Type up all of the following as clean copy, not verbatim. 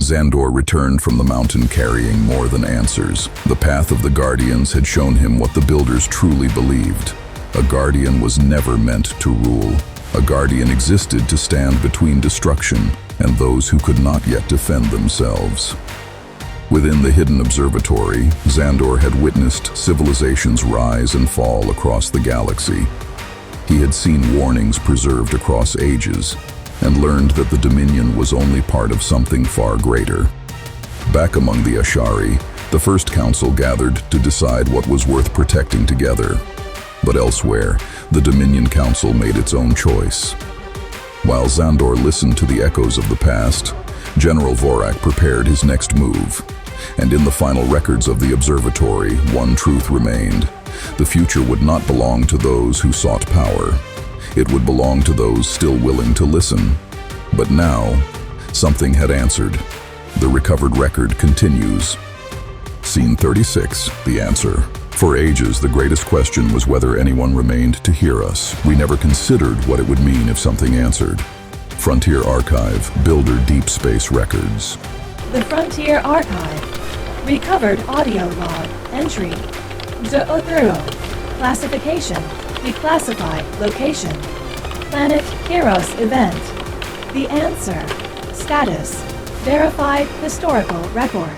Zandor returned from the mountain carrying more than answers. The path of the Guardians had shown him what the Builders truly believed. A Guardian was never meant to rule. A Guardian existed to stand between destruction and those who could not yet defend themselves. Within the hidden observatory, Zandor had witnessed civilizations rise and fall across the galaxy. He had seen warnings preserved across ages, and learned that the Dominion was only part of something far greater. Back among the Ashari, the First Council gathered to decide what was worth protecting together. But elsewhere, the Dominion Council made its own choice. While Zandor listened to the echoes of the past, General Vorak prepared his next move. And in the final records of the observatory, one truth remained. The future would not belong to those who sought power. It would belong to those still willing to listen. But now, something had answered. The recovered record continues. Scene 36, the answer. For ages, the greatest question was whether anyone remained to hear us. We never considered what it would mean if something answered. Frontier Archive, Builder Deep Space Records. The Frontier Archive. Recovered audio log. Entry. Zothuro. Classification. Declassified. Location. Planet Kheros event. The answer. Status. Verified historical record.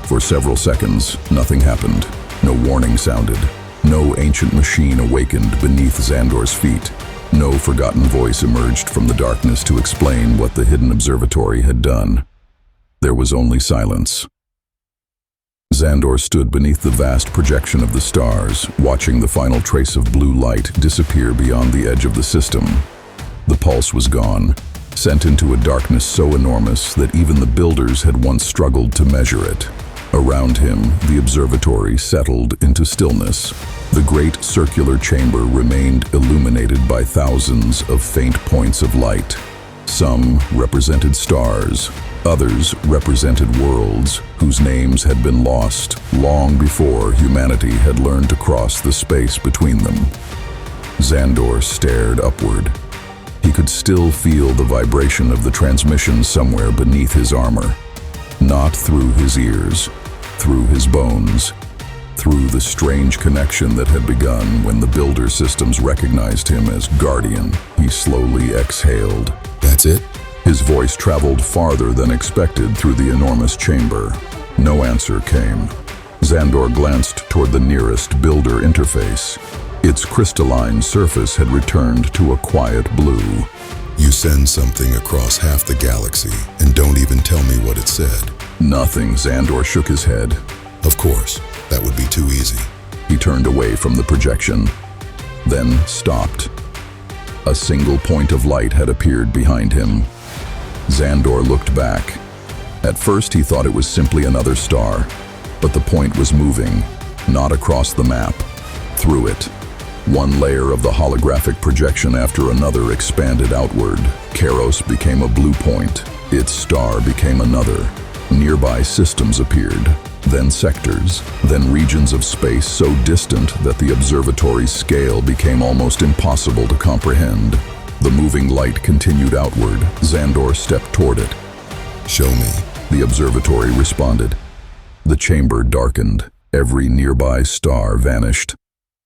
For several seconds, nothing happened. No warning sounded. No ancient machine awakened beneath Zandor's feet. No forgotten voice emerged from the darkness to explain what the hidden observatory had done. There was only silence. Zandor stood beneath the vast projection of the stars, watching the final trace of blue light disappear beyond the edge of the system. The pulse was gone, sent into a darkness so enormous that even the Builders had once struggled to measure it. Around him, the observatory settled into stillness. The great circular chamber remained illuminated by thousands of faint points of light. Some represented stars, others represented worlds whose names had been lost long before humanity had learned to cross the space between them. Zandor stared upward. He could still feel the vibration of the transmission somewhere beneath his armor. Not through his ears, through his bones, through the strange connection that had begun when the Builder systems recognized him as Guardian. He slowly exhaled. That's it? His voice traveled farther than expected through the enormous chamber. No answer came. Zandor glanced toward the nearest Builder interface. Its crystalline surface had returned to a quiet blue. You send something across half the galaxy and don't even tell me what it said. Nothing. Zandor shook his head. Of course, that would be too easy. He turned away from the projection, then stopped. A single point of light had appeared behind him. Zandor looked back. At first he thought it was simply another star, but the point was moving, not across the map, through it. One layer of the holographic projection after another expanded outward. Kheros became a blue point. Its star became another. Nearby systems appeared, then sectors, then regions of space so distant that the observatory's scale became almost impossible to comprehend. The moving light continued outward. Zandor stepped toward it. Show me. The observatory responded. The chamber darkened. Every nearby star vanished.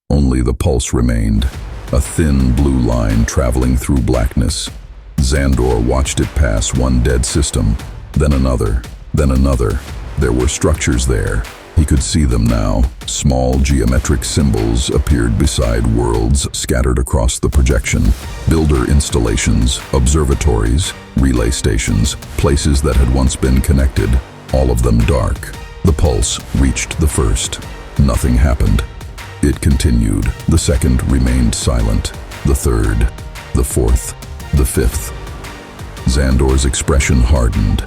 Only the pulse remained, a thin blue line traveling through blackness. Zandor watched it pass one dead system, then another, then another. There were structures there. He could see them now. Small geometric symbols appeared beside worlds scattered across the projection. Builder installations, observatories, relay stations, places that had once been connected, all of them dark. The pulse reached the first. Nothing happened. It continued. The second remained silent. The third, the fourth, the fifth. Zandor's expression hardened.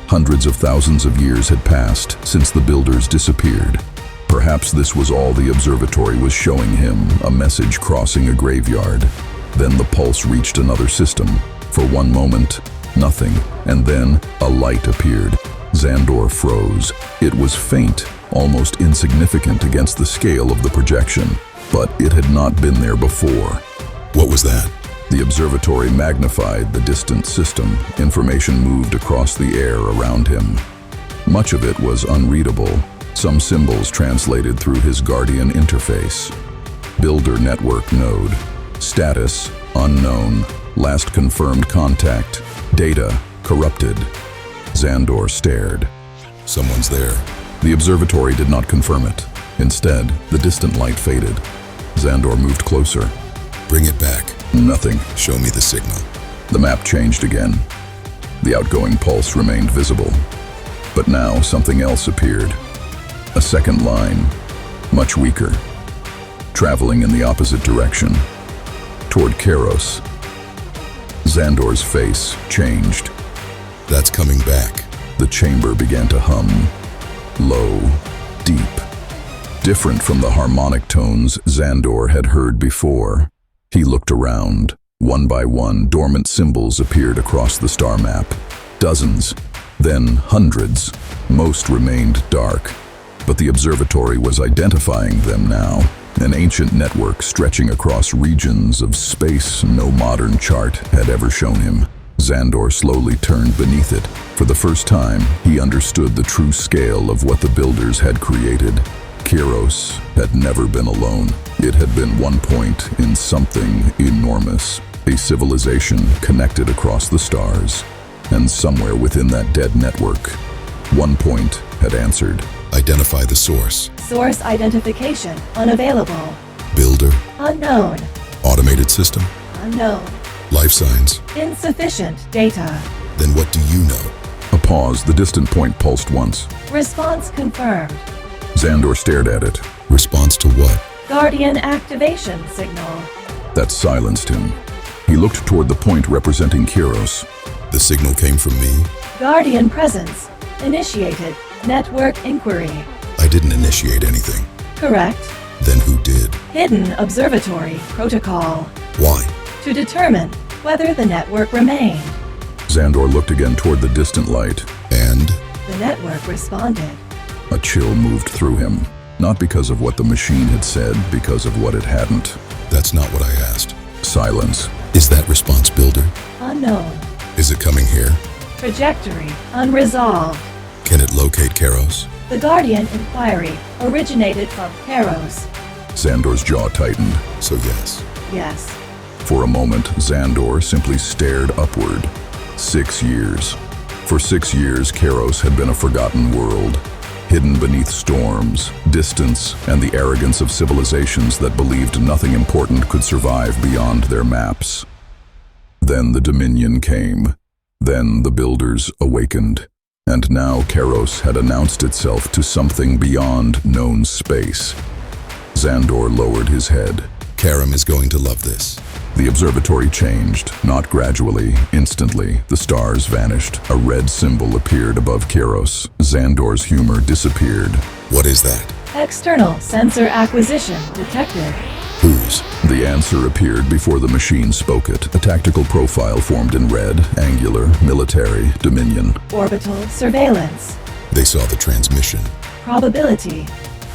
Hundreds of thousands of years had passed since the Builders disappeared. Perhaps this was all the observatory was showing him, a message crossing a graveyard. Then the pulse reached another system. For one moment, nothing, and then a light appeared. Zandor froze. It was faint, almost insignificant against the scale of the projection, but it had not been there before. What was that? The observatory magnified the distant system. Information moved across the air around him. Much of it was unreadable, some symbols translated through his Guardian interface. Builder network node. Status, unknown. Last confirmed contact. Data, corrupted. Zandor stared. Someone's there. The observatory did not confirm it. Instead, the distant light faded. Zandor moved closer. Bring it back. Nothing. Show me the signal. The map changed again. The outgoing pulse remained visible. But now something else appeared. A second line, much weaker, traveling in the opposite direction, toward Kheros. Zandor's face changed. That's coming back. The chamber began to hum, low, deep, different from the harmonic tones Zandor had heard before. He looked around. One by one, dormant symbols appeared across the star map. Dozens, then hundreds. Most remained dark, but the observatory was identifying them now. An ancient network stretching across regions of space no modern chart had ever shown him. Zandor slowly turned beneath it. For the first time, he understood the true scale of what the builders had created. Kheros had never been alone. It had been one point in something enormous, a civilization connected across the stars. And somewhere within that dead network, one point had answered. Identify the source. Source identification unavailable. Builder. Unknown. Automated system. Unknown. Life signs. Insufficient data. Then what do you know? A pause, the distant point pulsed once. Response confirmed. Zandor stared at it. Response to what? Guardian activation signal. That silenced him. He looked toward the point representing Kheros. The signal came from me. Guardian presence. Initiated. Network inquiry. I didn't initiate anything. Correct. Then who did? Hidden observatory protocol. Why? To determine whether the network remained. Zandor looked again toward the distant light. And? The network responded. A chill moved through him. Not because of what the machine had said, because of what it hadn't. That's not what I asked. Silence. Is that response Builder? Unknown. Is it coming here? Trajectory unresolved. Can it locate Kheros? The Guardian inquiry originated from Kheros. Zandor's jaw tightened. So yes. Yes. For a moment, Zandor simply stared upward. 6 years. For 6 years, Kheros had been a forgotten world, hidden beneath storms, distance, and the arrogance of civilizations that believed nothing important could survive beyond their maps. Then the Dominion came. Then the Builders awakened. And now Kheros had announced itself to something beyond known space. Zandor lowered his head. Karam is going to love this. The observatory changed, not gradually, instantly. The stars vanished. A red symbol appeared above Kheros. Zandor's humor disappeared. What is that? External sensor acquisition detected. Whose? The answer appeared before the machine spoke it. A tactical profile formed in red, angular, military, Dominion. Orbital surveillance. They saw the transmission. Probability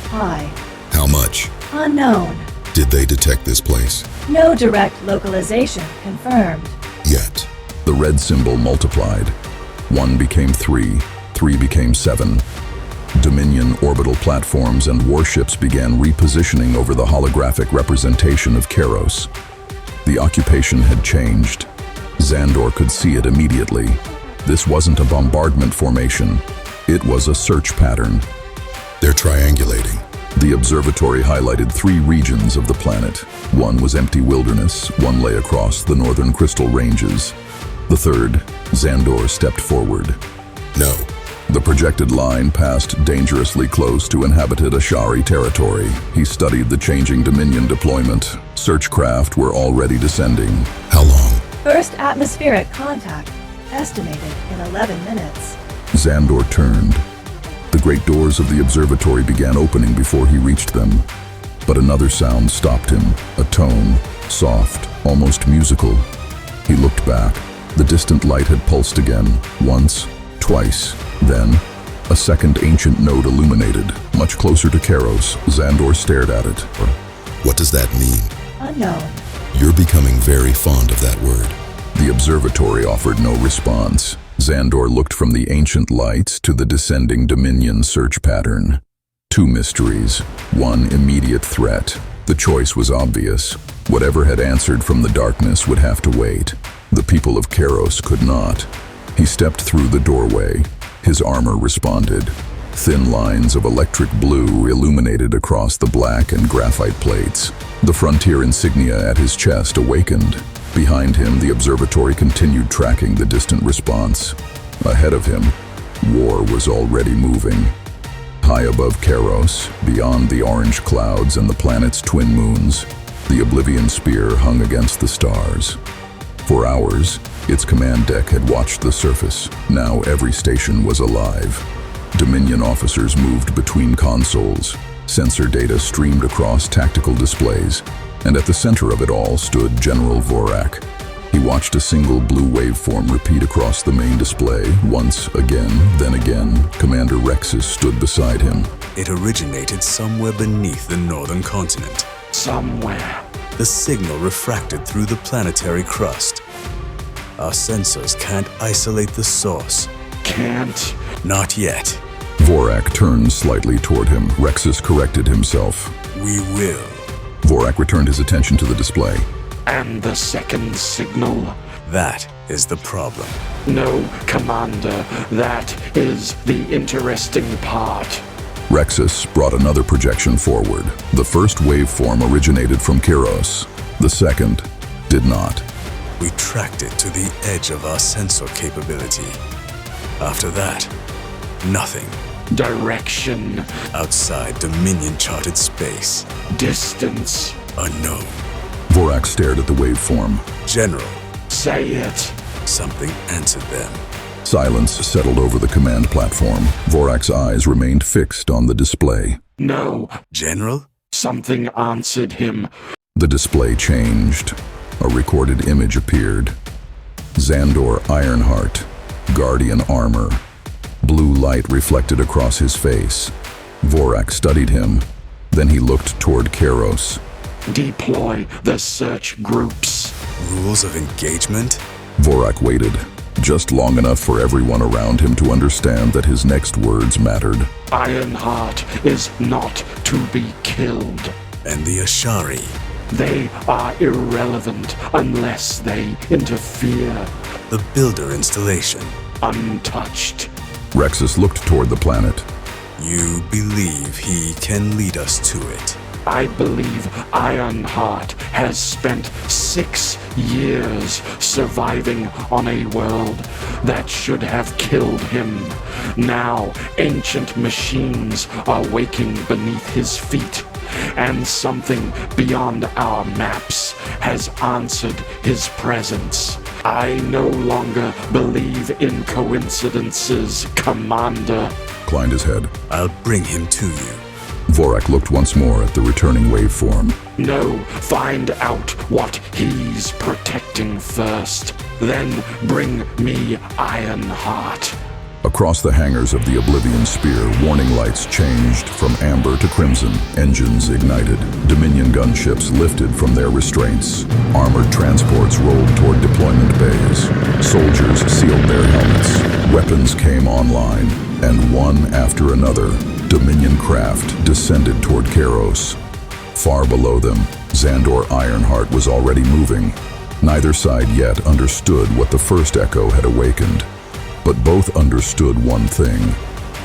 high. How much? Unknown. Did they detect this place? No direct localization confirmed. Yet. The red symbol multiplied. 1 became 3, 3 became 7. Dominion orbital platforms and warships began repositioning over the holographic representation of Kheros. The occupation had changed. Zandor could see it immediately. This wasn't a bombardment formation. It was a search pattern. They're triangulating. The observatory highlighted 3 regions of the planet. One was empty wilderness, one lay across the northern crystal ranges. The third, Zandor stepped forward. No. The projected line passed dangerously close to inhabited Ashari territory. He studied the changing Dominion deployment. Search craft were already descending. How long? First atmospheric contact estimated in 11 minutes. Zandor turned. The great doors of the observatory began opening before he reached them. But another sound stopped him, a tone, soft, almost musical. He looked back. The distant light had pulsed again, once, twice. Then, a second ancient node illuminated, much closer to Kheros. Zandor stared at it. What does that mean? Unknown. You're becoming very fond of that word. The observatory offered no response. Zandor looked from the ancient lights to the descending Dominion search pattern. Two mysteries, one immediate threat. The choice was obvious. Whatever had answered from the darkness would have to wait. The people of Kheros could not. He stepped through the doorway. His armor responded. Thin lines of electric blue illuminated across the black and graphite plates. The frontier insignia at his chest awakened. Behind him, the observatory continued tracking the distant response. Ahead of him, war was already moving. High above Kheros, beyond the orange clouds and the planet's twin moons, the Oblivion Spear hung against the stars. For hours, its command deck had watched the surface. Now every station was alive. Dominion officers moved between consoles. Sensor data streamed across tactical displays, and at the center of it all stood General Vorak. He watched a single blue waveform repeat across the main display. Once, again, then again, Commander Rexus stood beside him. It originated somewhere beneath the northern continent. Somewhere. The signal refracted through the planetary crust. Our sensors can't isolate the source. Can't? Not yet. Vorak turned slightly toward him. Rexus corrected himself. We will. Vorak returned his attention to the display. And the second signal? That is the problem. No, Commander, that is the interesting part. Rexus brought another projection forward. The first waveform originated from Kheros. The second did not. We tracked it to the edge of our sensor capability. After that, nothing. Direction. Outside Dominion-charted space. Distance. Unknown. Vorak stared at the waveform. General. Say it. Something answered them. Silence settled over the command platform. Vorak's eyes remained fixed on the display. No. General? Something answered him. The display changed. A recorded image appeared. Zandor Ironheart, Guardian armor. Blue light reflected across his face. Vorak studied him. Then he looked toward Kheros. Deploy the search groups. Rules of engagement? Vorak waited, just long enough for everyone around him to understand that his next words mattered. Ironheart is not to be killed. And the Ashari? They are irrelevant unless they interfere. The builder installation? Untouched. Rexus looked toward the planet. You believe he can lead us to it? I believe Ironheart has spent 6 years surviving on a world that should have killed him. Now, ancient machines are waking beneath his feet, and something beyond our maps has answered his presence. I no longer believe in coincidences, Commander. Inclined his head. I'll bring him to you. Vorak looked once more at the returning waveform. No, find out what he's protecting first. Then bring me Ironheart. Across the hangars of the Oblivion Spear, warning lights changed from amber to crimson. Engines ignited. Dominion gunships lifted from their restraints. Armored transports rolled toward deployment bays. Soldiers sealed their helmets. Weapons came online, and one after another, Dominion craft descended toward Kheros. Far below them, Zandor Ironheart was already moving. Neither side yet understood what the first echo had awakened. But both understood one thing.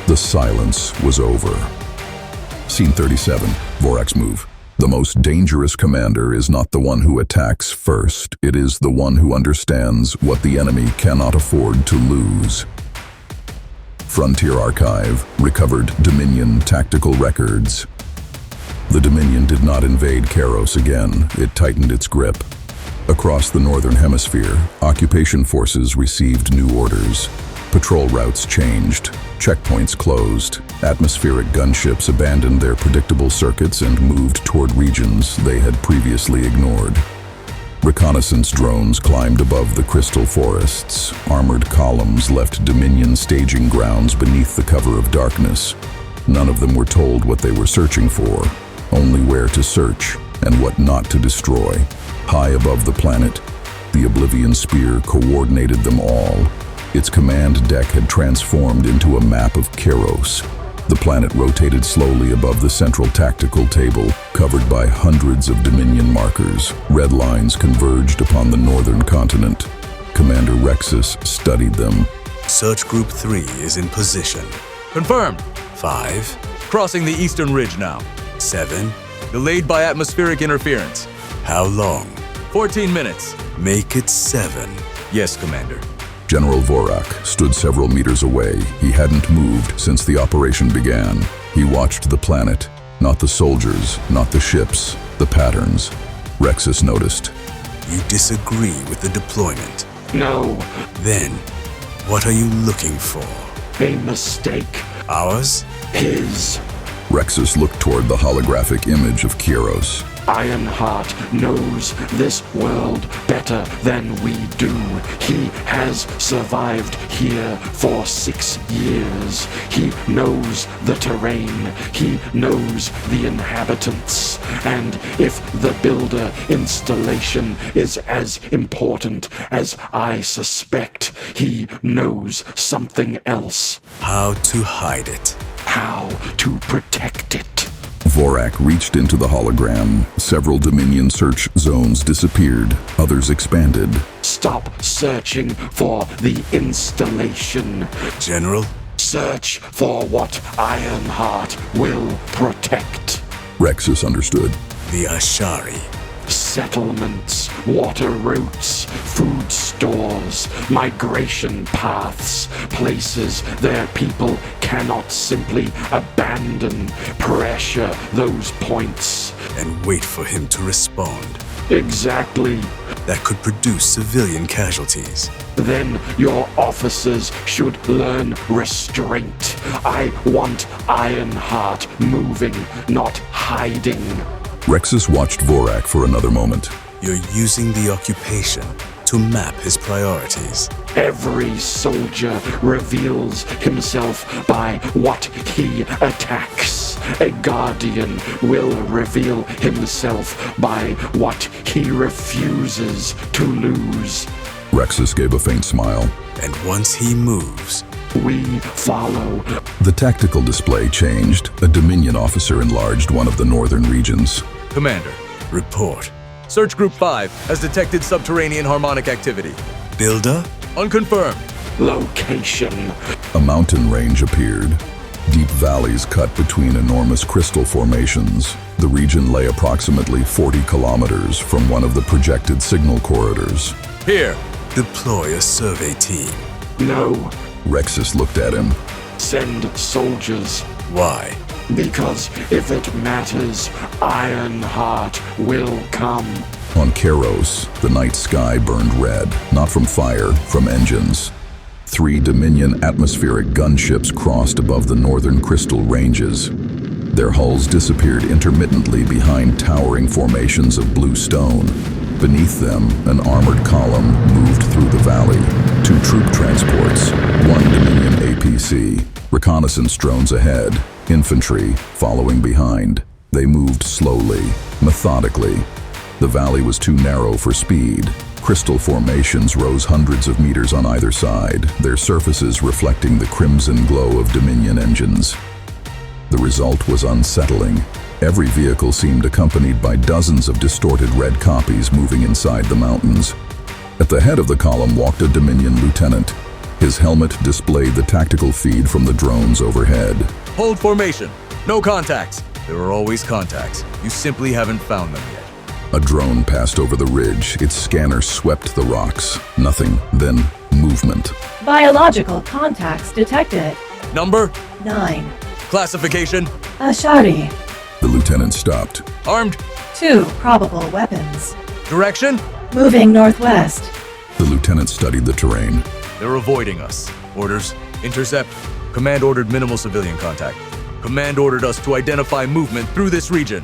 The silence was over. Scene 37, Vorak's move. The most dangerous commander is not the one who attacks first. It is the one who understands what the enemy cannot afford to lose. Frontier Archive recovered Dominion tactical records. The Dominion did not invade Kheros again. It tightened its grip. Across the northern hemisphere, occupation forces received new orders. Patrol routes changed, checkpoints closed, atmospheric gunships abandoned their predictable circuits and moved toward regions they had previously ignored. Reconnaissance drones climbed above the crystal forests. Armored columns left Dominion staging grounds beneath the cover of darkness. None of them were told what they were searching for, only where to search and what not to destroy. High above the planet, the Oblivion Spear coordinated them all. Its command deck had transformed into a map of Kheros. The planet rotated slowly above the central tactical table, covered by hundreds of Dominion markers. Red lines converged upon the northern continent. Commander Rexus studied them. Search Group 3 is in position. Confirmed. 5, Crossing the eastern ridge now. 7. Delayed by atmospheric interference. How long? 14 minutes. Make it 7. Yes, Commander. General Vorak stood several meters away. He hadn't moved since the operation began. He watched the planet, not the soldiers, not the ships, the patterns. Rexus noticed. You disagree with the deployment. No, Then, what are you looking for? a mistake. Ours? His. Rexus looked toward the holographic image of Kheros. Ironheart knows this world better than we do. He has survived here for 6 years. He knows the terrain. He knows the inhabitants. And if the builder installation is as important as I suspect, he knows something else. How to hide it. How to protect it. Vorak reached into the hologram. Several Dominion search zones disappeared. Others expanded. Stop searching for the installation. General? Search for what Ironheart will protect. Rexus understood. The Ashari. Settlements, water routes, food stores, migration paths, places their people cannot simply abandon. Pressure those points. And wait for him to respond. Exactly. That could produce civilian casualties. Then your officers should learn restraint. I want Ironheart moving, not hiding. Rexus watched Vorak for another moment. You're using the occupation to map his priorities. Every soldier reveals himself by what he attacks. A guardian will reveal himself by what he refuses to lose. Rexus gave a faint smile. And once he moves, We follow. The tactical display changed. A Dominion officer enlarged one of the northern regions. Commander. report. Search Group 5 has detected subterranean harmonic activity. Builder? Unconfirmed. Location. A mountain range appeared. Deep valleys cut between enormous crystal formations. The region lay approximately 40 kilometers from one of the projected signal corridors. Here. Deploy a survey team. No. Rexus looked at him. Send soldiers. Why? Because if it matters, Ironheart will come. On Kheros, the night sky burned red, not from fire, from engines. 3 Dominion atmospheric gunships crossed above the northern crystal ranges. Their hulls disappeared intermittently behind towering formations of blue stone. Beneath them, an armored column moved through the valley. 2 troop transports, 1 Dominion APC, reconnaissance drones ahead, infantry following behind. They moved slowly, methodically. The valley was too narrow for speed. Crystal formations rose hundreds of meters on either side, their surfaces reflecting the crimson glow of Dominion engines. The result was unsettling. Every vehicle seemed accompanied by dozens of distorted red copies moving inside the mountains. At the head of the column walked a Dominion lieutenant. His helmet displayed the tactical feed from the drones overhead. Hold formation. No contacts. There are always contacts. You simply haven't found them yet. A drone passed over the ridge. Its scanner swept the rocks. Nothing, then movement. Biological contacts detected. Number? 9. Classification? Ashari. The lieutenant stopped. Armed? 2 probable weapons. Direction? Moving northwest. The lieutenant studied the terrain. They're avoiding us. Orders? Intercept. Command ordered minimal civilian contact. Command ordered us to identify movement through this region.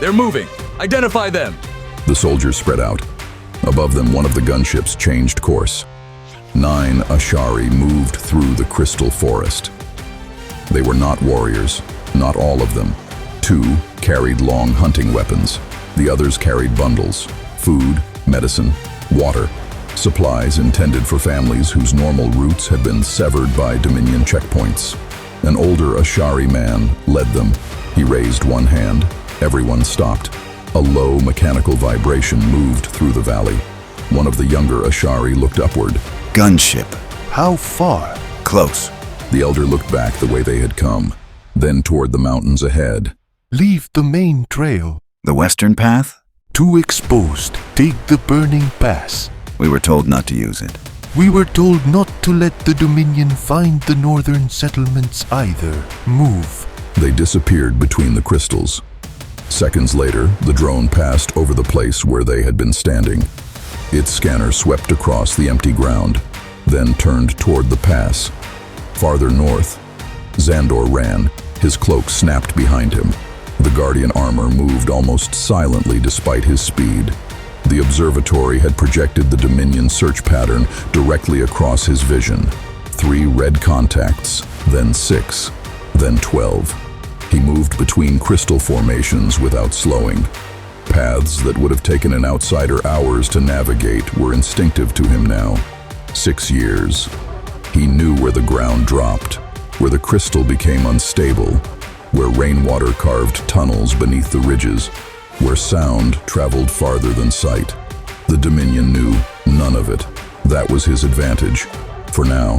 They're moving. Identify them. The soldiers spread out. Above them, one of the gunships changed course. 9 Ashari moved through the crystal forest. They were not warriors, not all of them. 2 carried long hunting weapons. The others carried bundles, food, medicine, water. Supplies intended for families whose normal routes had been severed by Dominion checkpoints. An older Ashari man led them. He raised one hand. Everyone stopped. A low mechanical vibration moved through the valley. One of the younger Ashari looked upward. Gunship. How far? Close. The elder looked back the way they had come, then toward the mountains ahead. Leave the main trail. The western path? Too exposed. Take the burning pass. We were told not to use it. We were told not to let the Dominion find the northern settlements either. Move. They disappeared between the crystals. Seconds later, the drone passed over the place where they had been standing. Its scanner swept across the empty ground, then turned toward the pass. Farther north, Zandor ran. His cloak snapped behind him. The Guardian armor moved almost silently despite his speed. The observatory had projected the Dominion search pattern directly across his vision. 3 red contacts, then 6, then 12. He moved between crystal formations without slowing. Paths that would have taken an outsider hours to navigate were instinctive to him now. 6 years. He knew where the ground dropped, where the crystal became unstable, where rainwater carved tunnels beneath the ridges, where sound traveled farther than sight. The Dominion knew none of it. That was his advantage. For now,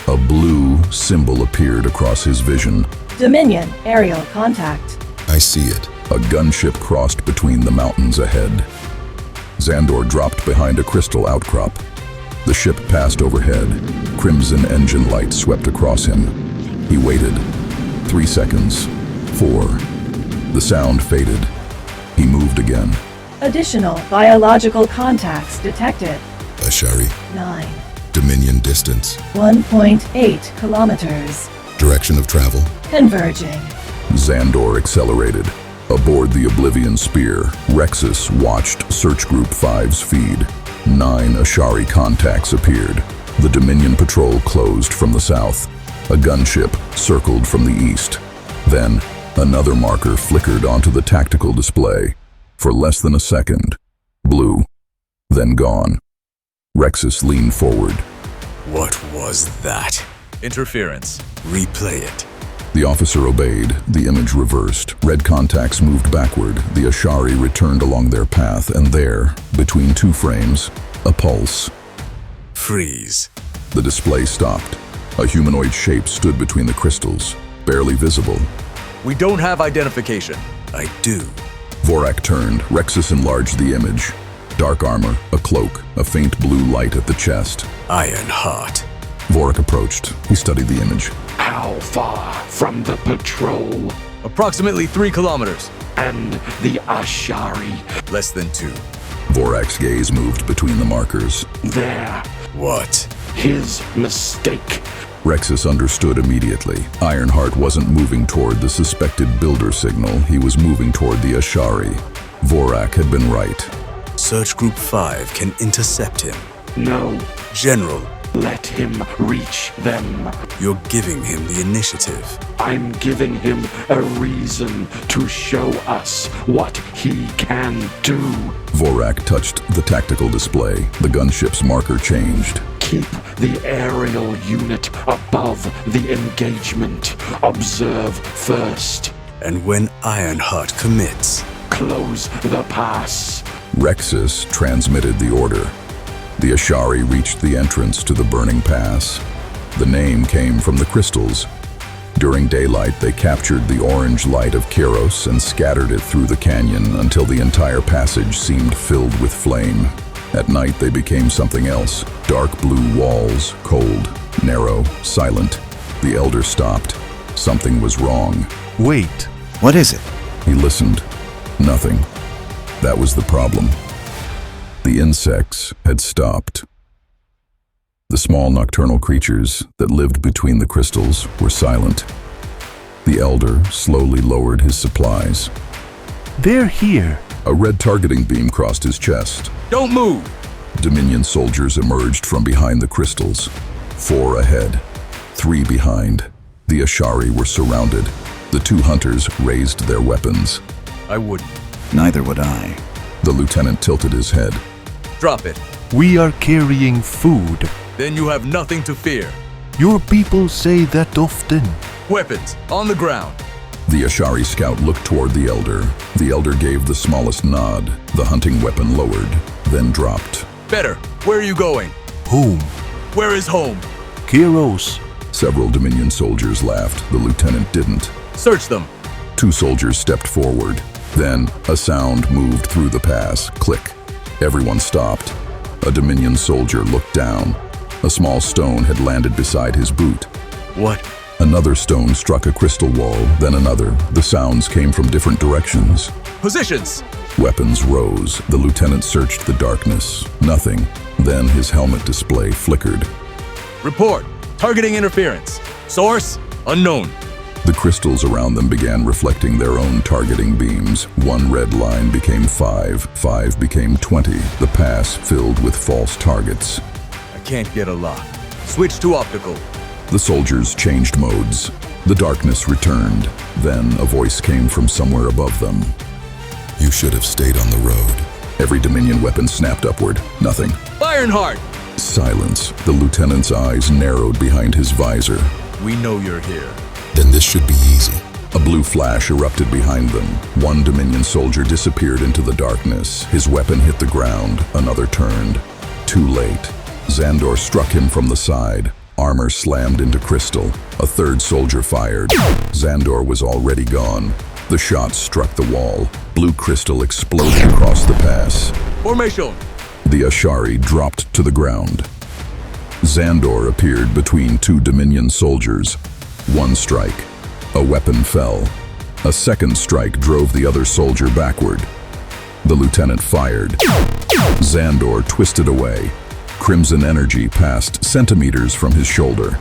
a blue symbol appeared across his vision. Dominion aerial contact. I see it. A gunship crossed between the mountains ahead. Zandor dropped behind a crystal outcrop. The ship passed overhead. Crimson engine light swept across him. He waited. 3 seconds. 4. The sound faded. He moved again. Additional biological contacts detected. Ashari. 9. Dominion distance. 1.8 kilometers. Direction of travel. Converging. Zandor accelerated. Aboard the Oblivion Spear, Rexus watched Search Group 5's feed. 9 Ashari contacts appeared. The Dominion patrol closed from the south. A gunship circled from the east. Then, another marker flickered onto the tactical display. For less than a second. Blue. Then gone. Rexus leaned forward. What was that? Interference. Replay it. The officer obeyed. The image reversed. Red contacts moved backward. The Ashari returned along their path, and there, between 2 frames, a pulse. Freeze. The display stopped. A humanoid shape stood between the crystals, barely visible. We don't have identification. I do. Vorak turned. Rexus enlarged the image. Dark armor, a cloak, a faint blue light at the chest. Ironheart. Vorak approached. He studied the image. How far from the patrol Approximately 3 kilometers. and the Ashari? Less than 2. Vorak's gaze moved between the markers. There. What? His mistake. Rexus understood immediately. Ironheart wasn't moving toward the suspected builder signal. He was moving toward the Ashari. Vorak had been right. Search Group 5 can intercept him. No. General, Let him reach them. you're giving him the initiative. I'm giving him a reason to show us what he can do. Vorak touched the tactical display. The gunship's marker changed. Keep the aerial unit above the engagement. Observe first. And when Ironheart commits, Close the pass. Rexus transmitted the order. The Ashari reached the entrance to the burning pass. The name came from the crystals. During daylight, they captured the orange light of Kheros and scattered it through the canyon until the entire passage seemed filled with flame. At night, they became something else. Dark blue walls, cold, narrow, silent. The elder stopped. Something was wrong. Wait. What is it? He listened. Nothing. That was the problem. The insects had stopped. The small nocturnal creatures that lived between the crystals were silent. The elder slowly lowered his supplies. They're here. A red targeting beam crossed his chest. Don't move! Dominion soldiers emerged from behind the crystals. 4 ahead, 3 behind. The Ashari were surrounded. The 2 hunters raised their weapons. I wouldn't. Neither would I. The lieutenant tilted his head. Drop it. We are carrying food. Then you have nothing to fear. Your people say that often. Weapons, on the ground. The Ashari scout looked toward the Elder. The Elder gave the smallest nod. The hunting weapon lowered, then dropped. Better. Where are you going? Home. Where is home? Kheros. Several Dominion soldiers laughed. The lieutenant didn't. Search them. 2 soldiers stepped forward. Then, a sound moved through the pass. Click. Everyone stopped. A Dominion soldier looked down. A small stone had landed beside his boot. What? Another stone struck a crystal wall, then another. The sounds came from different directions. Positions! Weapons rose. The lieutenant searched the darkness. Nothing. Then his helmet display flickered. Report. Targeting interference. Source? Unknown. The crystals around them began reflecting their own targeting beams. 1 red line became 5. 5 became 20. The pass filled with false targets. I can't get a lock. Switch to optical. The soldiers changed modes. The darkness returned. Then a voice came from somewhere above them. You should have stayed on the road. Every Dominion weapon snapped upward. Nothing. Ironheart! Silence. The lieutenant's eyes narrowed behind his visor. We know you're here. Then this should be easy. A blue flash erupted behind them. 1 Dominion soldier disappeared into the darkness. His weapon hit the ground. Another turned. Too late. Zandor struck him from the side. Armor slammed into crystal. A 3rd soldier fired. Zandor was already gone. The shot struck the wall. Blue crystal exploded across the pass. Formation! The Ashari dropped to the ground. Zandor appeared between 2 Dominion soldiers. 1 strike. A weapon fell. A 2nd strike drove the other soldier backward. The lieutenant fired. Zandor twisted away. Crimson energy passed centimeters from his shoulder.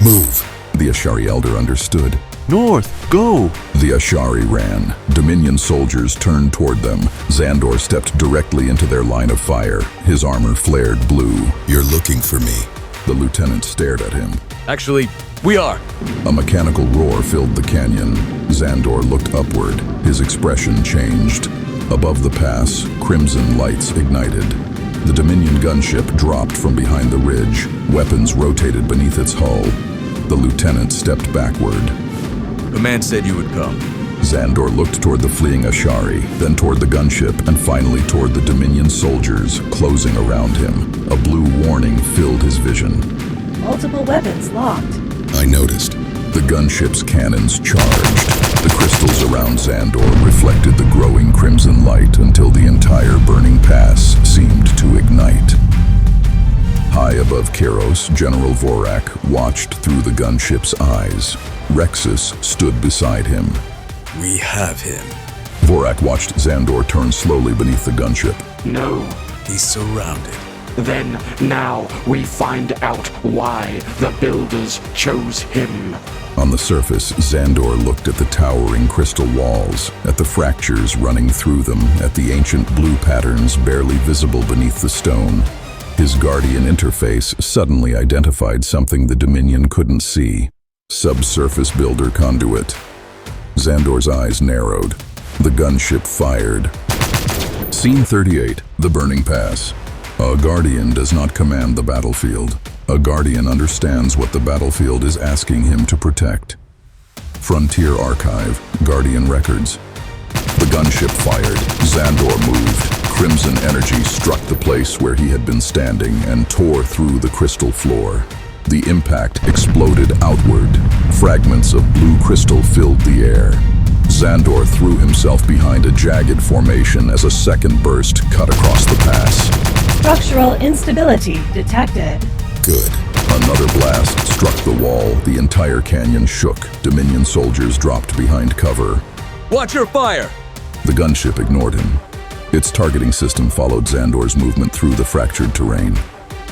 Move. The Ashari elder understood. North, go! The Ashari ran. Dominion soldiers turned toward them. Zandor stepped directly into their line of fire. His armor flared blue. You're looking for me. The lieutenant stared at him. Actually, we are. A mechanical roar filled the canyon. Zandor looked upward. His expression changed. Above the pass, crimson lights ignited. The Dominion gunship dropped from behind the ridge. Weapons rotated beneath its hull. The lieutenant stepped backward. Command said you would come. Zandor looked toward the fleeing Ashari, then toward the gunship, and finally toward the Dominion soldiers closing around him. A blue warning filled his vision. Multiple weapons locked. I noticed. The gunship's cannons charged. The crystals around Zandor reflected the growing crimson light until the entire burning pass seemed to ignite. High above Kheros, General Vorak watched through the gunship's eyes. Rexus stood beside him. We have him. Vorak watched Zandor turn slowly beneath the gunship. No. He's surrounded. Then, now, we find out why the builders chose him. On the surface, Zandor looked at the towering crystal walls, at the fractures running through them, at the ancient blue patterns barely visible beneath the stone. His Guardian interface suddenly identified something the Dominion couldn't see. Subsurface builder conduit. Zandor's eyes narrowed. The gunship fired. Scene 38, The Burning Pass. A Guardian does not command the battlefield. A Guardian understands what the battlefield is asking him to protect. Frontier Archive, Guardian Records. The gunship fired. Zandor moved. Crimson energy struck the place where he had been standing and tore through the crystal floor. The impact exploded outward. Fragments of blue crystal filled the air. Zandor threw himself behind a jagged formation as a second burst cut across the pass. Structural instability detected. Good. Another blast struck the wall. The entire canyon shook. Dominion soldiers dropped behind cover. Watch your fire! The gunship ignored him. Its targeting system followed Zandor's movement through the fractured terrain.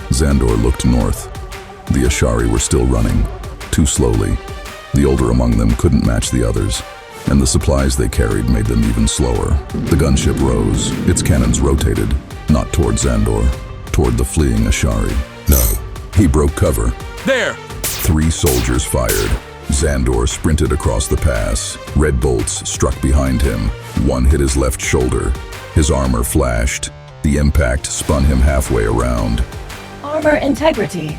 Zandor looked north. The Ashari were still running, too slowly. The older among them couldn't match the others, and the supplies they carried made them even slower. The gunship rose. Its cannons rotated, not toward Zandor, toward the fleeing Ashari. No. He broke cover. There! 3 soldiers fired. Zandor sprinted across the pass. Red bolts struck behind him. One hit his left shoulder. His armor flashed. The impact spun him halfway around. Armor integrity,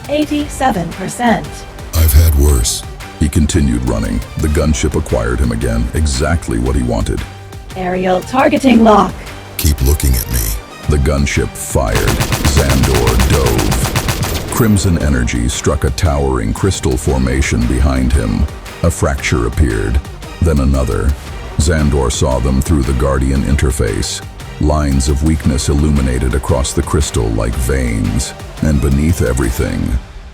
87%. I've had worse. He continued running. The gunship acquired him again, exactly what he wanted. Aerial targeting lock. Keep looking at me. The gunship fired. Zandor dove. Crimson energy struck a towering crystal formation behind him. A fracture appeared, then another. Zandor saw them through the Guardian interface. Lines of weakness illuminated across the crystal like veins, and beneath everything,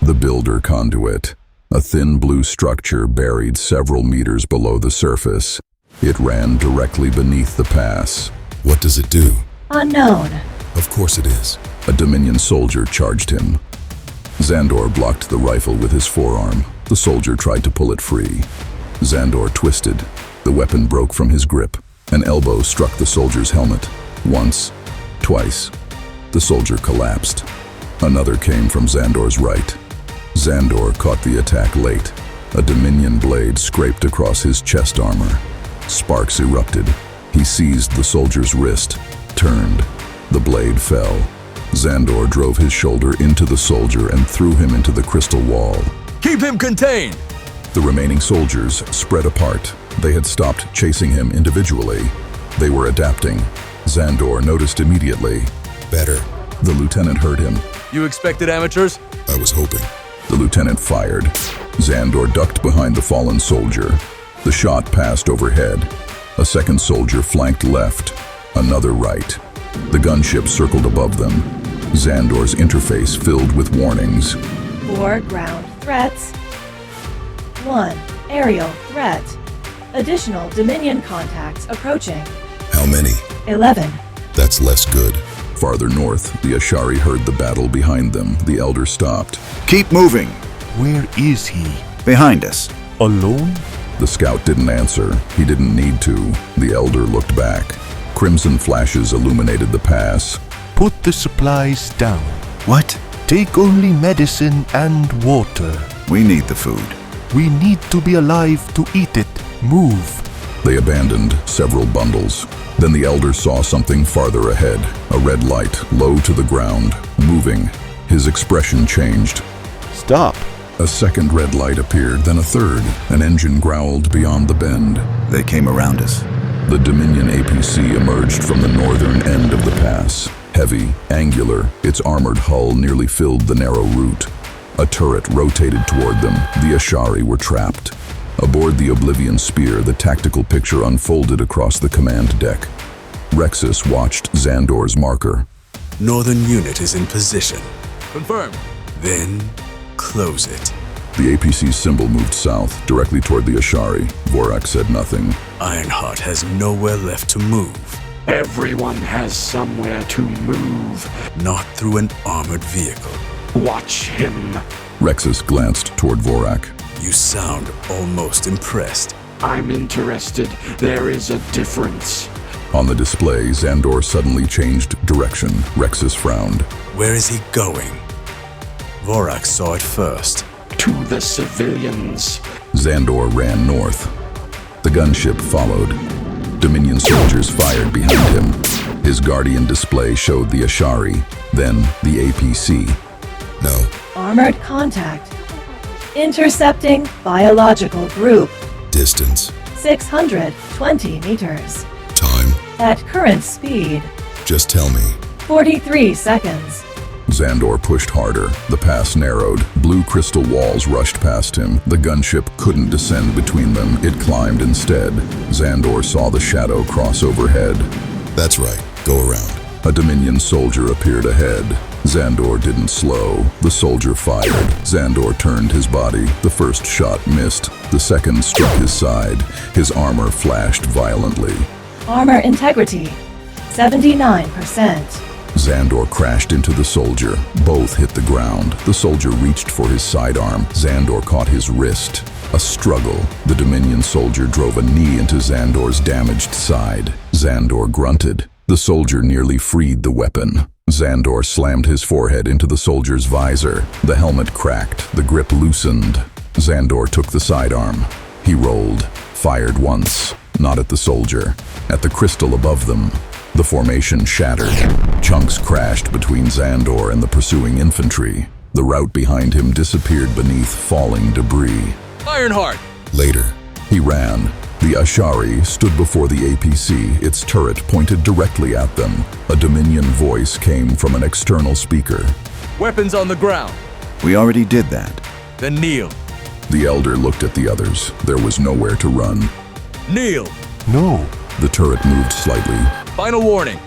the Builder Conduit. A thin blue structure buried several meters below the surface. It ran directly beneath the pass. What does it do? Unknown. Of course it is. A Dominion soldier charged him. Zandor blocked the rifle with his forearm. The soldier tried to pull it free. Zandor twisted. The weapon broke from his grip. An elbow struck the soldier's helmet. Once, twice. The soldier collapsed. Another came from Zandor's right. Zandor caught the attack late. A Dominion blade scraped across his chest armor. Sparks erupted. He seized the soldier's wrist, turned. The blade fell. Zandor drove his shoulder into the soldier and threw him into the crystal wall. Keep him contained! The remaining soldiers spread apart. They had stopped chasing him individually. They were adapting. Zandor noticed immediately. Better. The lieutenant heard him. You expected amateurs? I was hoping. The lieutenant fired. Zandor ducked behind the fallen soldier. The shot passed overhead. A second soldier flanked left, another right. The gunship circled above them. Zandor's interface filled with warnings. 4 ground threats. 1 aerial threat. Additional Dominion contacts approaching. How many? 11. That's less good. Farther north, the Ashari heard the battle behind them. The elder stopped. Keep moving. Where is he? Behind us. Alone? The scout didn't answer. He didn't need to. The elder looked back. Crimson flashes illuminated the pass. Put the supplies down. What? Take only medicine and water. We need the food. We need to be alive to eat it. Move. They abandoned several bundles. Then the elder saw something farther ahead. A red light, low to the ground, moving. His expression changed. Stop. A second red light appeared, then a third. An engine growled beyond the bend. They came around us. The Dominion APC emerged from the northern end of the pass. Heavy, angular, its armored hull nearly filled the narrow route. A turret rotated toward them. The Ashari were trapped. Aboard the Oblivion Spear, the tactical picture unfolded across the command deck. Rexus watched Zandor's marker. Northern unit is in position. Confirmed. Then, close it. The APC's symbol moved south, directly toward the Ashari. Vorak said nothing. Ironheart has nowhere left to move. Everyone has somewhere to move. Not through an armored vehicle. Watch him. Rexus glanced toward Vorak. You sound almost impressed. I'm interested. There is a difference. On the display, Zandor suddenly changed direction. Rexus frowned. Where is he going? Vorak saw it first. To the civilians. Zandor ran north. The gunship followed. Dominion soldiers fired behind him. His Guardian display showed the Ashari, then the APC. No. Armored contact. Intercepting biological group. Distance. 620 meters. Time. At current speed. Just tell me. 43 seconds. Zandor pushed harder. The pass narrowed. Blue crystal walls rushed past him. The gunship couldn't descend between them. It climbed instead. Zandor saw the shadow cross overhead. That's right. Go around. A Dominion soldier appeared ahead. Zandor didn't slow. The soldier fired. Zandor turned his body. The first shot missed. The second struck his side. His armor flashed violently. Armor integrity. 79%. Zandor crashed into the soldier. Both hit the ground. The soldier reached for his sidearm. Zandor caught his wrist. A struggle. The Dominion soldier drove a knee into Zandor's damaged side. Zandor grunted. The soldier nearly freed the weapon. Zandor slammed his forehead into the soldier's visor. The helmet cracked. The grip loosened. Zandor took the sidearm. He rolled. Fired once. Not at the soldier. At the crystal above them. The formation shattered. Chunks crashed between Zandor and the pursuing infantry. The route behind him disappeared beneath falling debris. Ironheart! Later, He ran. The Ashari stood before the APC, its turret pointed directly at them. A Dominion voice came from an external speaker. Weapons on the ground. We already did that. Then kneel. The Elder looked at the others. There was nowhere to run. Kneel! No, The turret moved slightly. Final warning.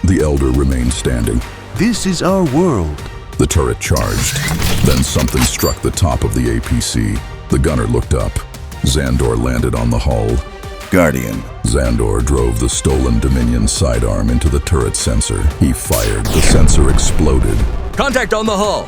The Elder remained standing. this is our world. The turret charged. Then something struck the top of the APC. The gunner looked up. Zandor landed on the hull. Guardian. Zandor drove the stolen Dominion sidearm into the turret sensor. He fired. The sensor exploded. Contact on the hull.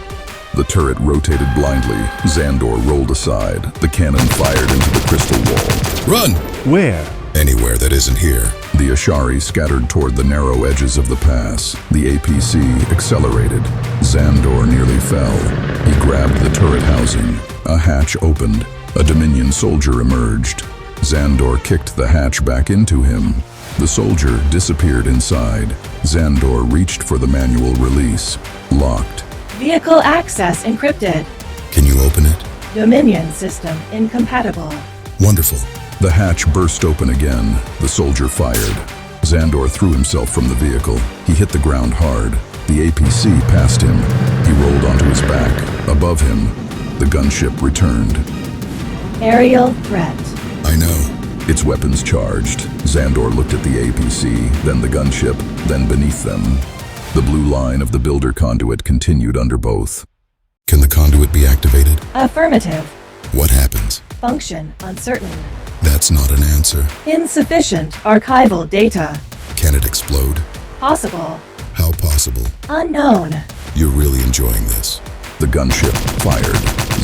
The turret rotated blindly. Zandor rolled aside. The cannon fired into the crystal wall. run! Where? Anywhere that isn't here. The Ashari scattered toward the narrow edges of the pass. The APC accelerated. Zandor nearly fell. He grabbed the turret housing. A hatch opened. A Dominion soldier emerged. Zandor kicked the hatch back into him. The soldier disappeared inside. Zandor reached for the manual release. Locked. Vehicle access encrypted. Can you open it? Dominion system incompatible. Wonderful. The hatch burst open again. The soldier fired. Zandor threw himself from the vehicle. He hit the ground hard. The APC passed him. He rolled onto his back. Above him, the gunship returned. Aerial threat. I know. Its weapons charged. Zandor looked at the APC, then the gunship, then beneath them. The blue line of the builder conduit continued under both. Can the conduit be activated? Affirmative. What happens? Function uncertain. That's not an answer. Insufficient archival data. Can it explode? Possible. How possible? Unknown. You're really enjoying this. The gunship fired.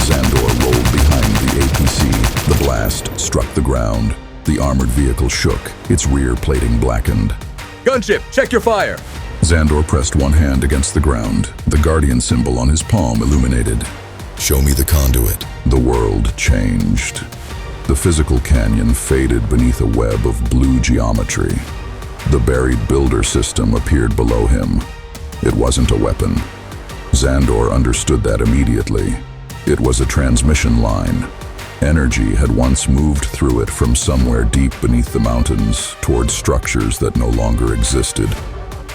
Zandor rolled behind the APC. The blast struck the ground. The armored vehicle shook. Its rear plating blackened. Gunship, check your fire. Zandor pressed one hand against the ground. The Guardian symbol on his palm illuminated. Show me the conduit. The world changed. The physical canyon faded beneath a web of blue geometry. The buried builder system appeared below him. It wasn't a weapon. Zandor understood that immediately. It was a transmission line. Energy had once moved through it from somewhere deep beneath the mountains toward structures that no longer existed.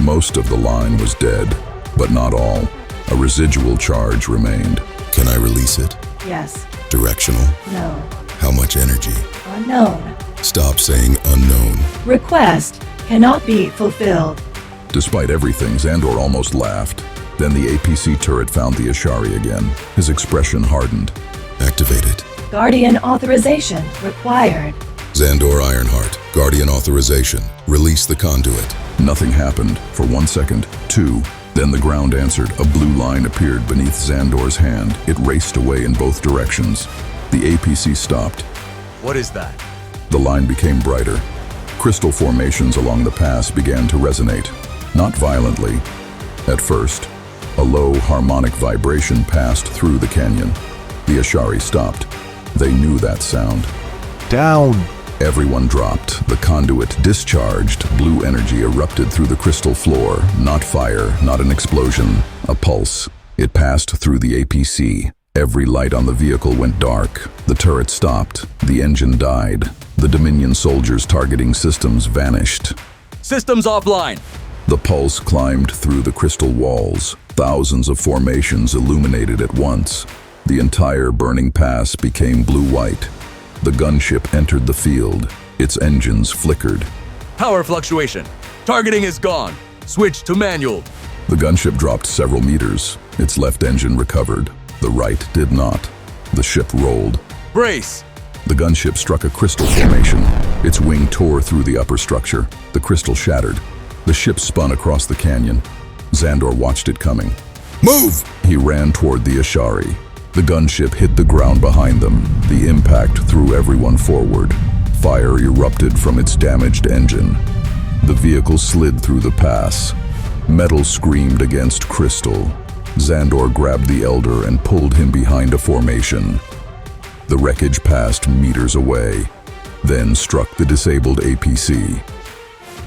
Most of the line was dead, but not all. A residual charge remained. Can I release it? Yes. Directional? No. How much energy? Unknown. Stop saying unknown. Request cannot be fulfilled. Despite everything, Zandor almost laughed. Then the APC turret found the Ashari again. His expression hardened. Activate it. Guardian authorization required. Zandor Ironheart. Guardian authorization. Release the conduit. Nothing happened for 1 second, 2. Then the ground answered. A blue line appeared beneath Zandor's hand. It raced away in both directions. The APC stopped. What is that? The line became brighter. Crystal formations along the pass began to resonate. Not violently. At first, a low harmonic vibration passed through the canyon. The Ashari stopped. They knew that sound. Down. Everyone dropped. The conduit discharged. Blue energy erupted through the crystal floor. Not fire, not an explosion. A pulse. It passed through the APC. Every light on the vehicle went dark. The turret stopped. The engine died. The Dominion soldiers' targeting systems vanished. Systems offline. The pulse climbed through the crystal walls. Thousands of formations illuminated at once. The entire burning pass became blue-white. The gunship entered the field. Its engines flickered. Power fluctuation. Targeting is gone. Switch to manual. The gunship dropped several meters. Its left engine recovered. The right did not. The ship rolled. Brace. The gunship struck a crystal formation. Its wing tore through the upper structure. The crystal shattered. The ship spun across the canyon. Zandor watched it coming. Move! He ran toward the Ashari. The gunship hit the ground behind them. The impact threw everyone forward. Fire erupted from its damaged engine. The vehicle slid through the pass. Metal screamed against crystal. Zandor grabbed the Elder and pulled him behind a formation. The wreckage passed meters away, then struck the disabled APC.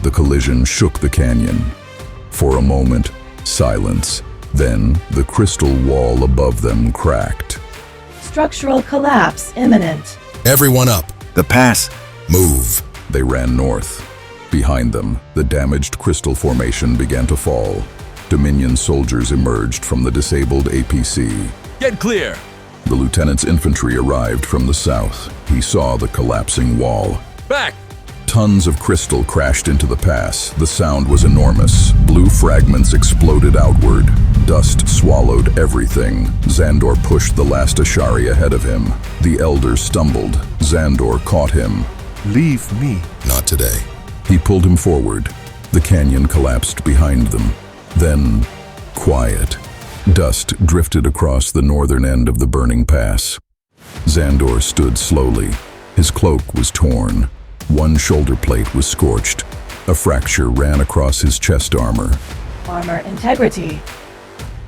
The collision shook the canyon. For a moment, silence. Then, the crystal wall above them cracked. Structural collapse imminent. Everyone up. The pass. Move. They ran north. Behind them, the damaged crystal formation began to fall. Dominion soldiers emerged from the disabled APC. Get clear! The lieutenant's infantry arrived from the south. He saw the collapsing wall. Back! Tons of crystal crashed into the pass. The sound was enormous. Blue fragments exploded outward. Dust swallowed everything. Zandor pushed the last Ashari ahead of him. The elder stumbled. Zandor caught him. Leave me. Not today. He pulled him forward. The canyon collapsed behind them. Then, quiet. Dust drifted across the northern end of the burning pass. Zandor stood slowly. His cloak was torn. One shoulder plate was scorched. A fracture ran across his chest armor. Armor integrity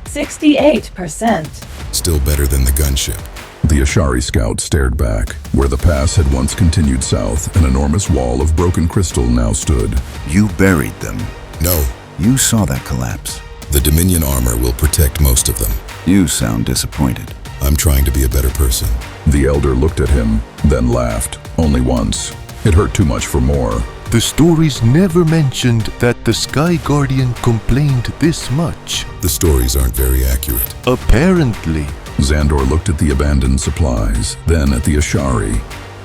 68%. Still better than the gunship. The Ashari scout stared back. Where the pass had once continued south, an enormous wall of broken crystal now stood. You buried them. No. You saw that collapse. The Dominion armor will protect most of them. You sound disappointed. I'm trying to be a better person. The elder looked at him, then laughed. Only once. It hurt too much for more. The stories never mentioned that the Sky Guardian complained this much. The stories aren't very accurate. Apparently. Zandor looked at the abandoned supplies, then at the Ashari.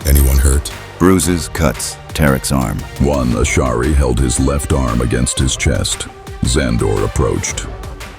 Anyone hurt? Bruises, cuts, Tarek's arm. One Ashari held his left arm against his chest. Zandor approached.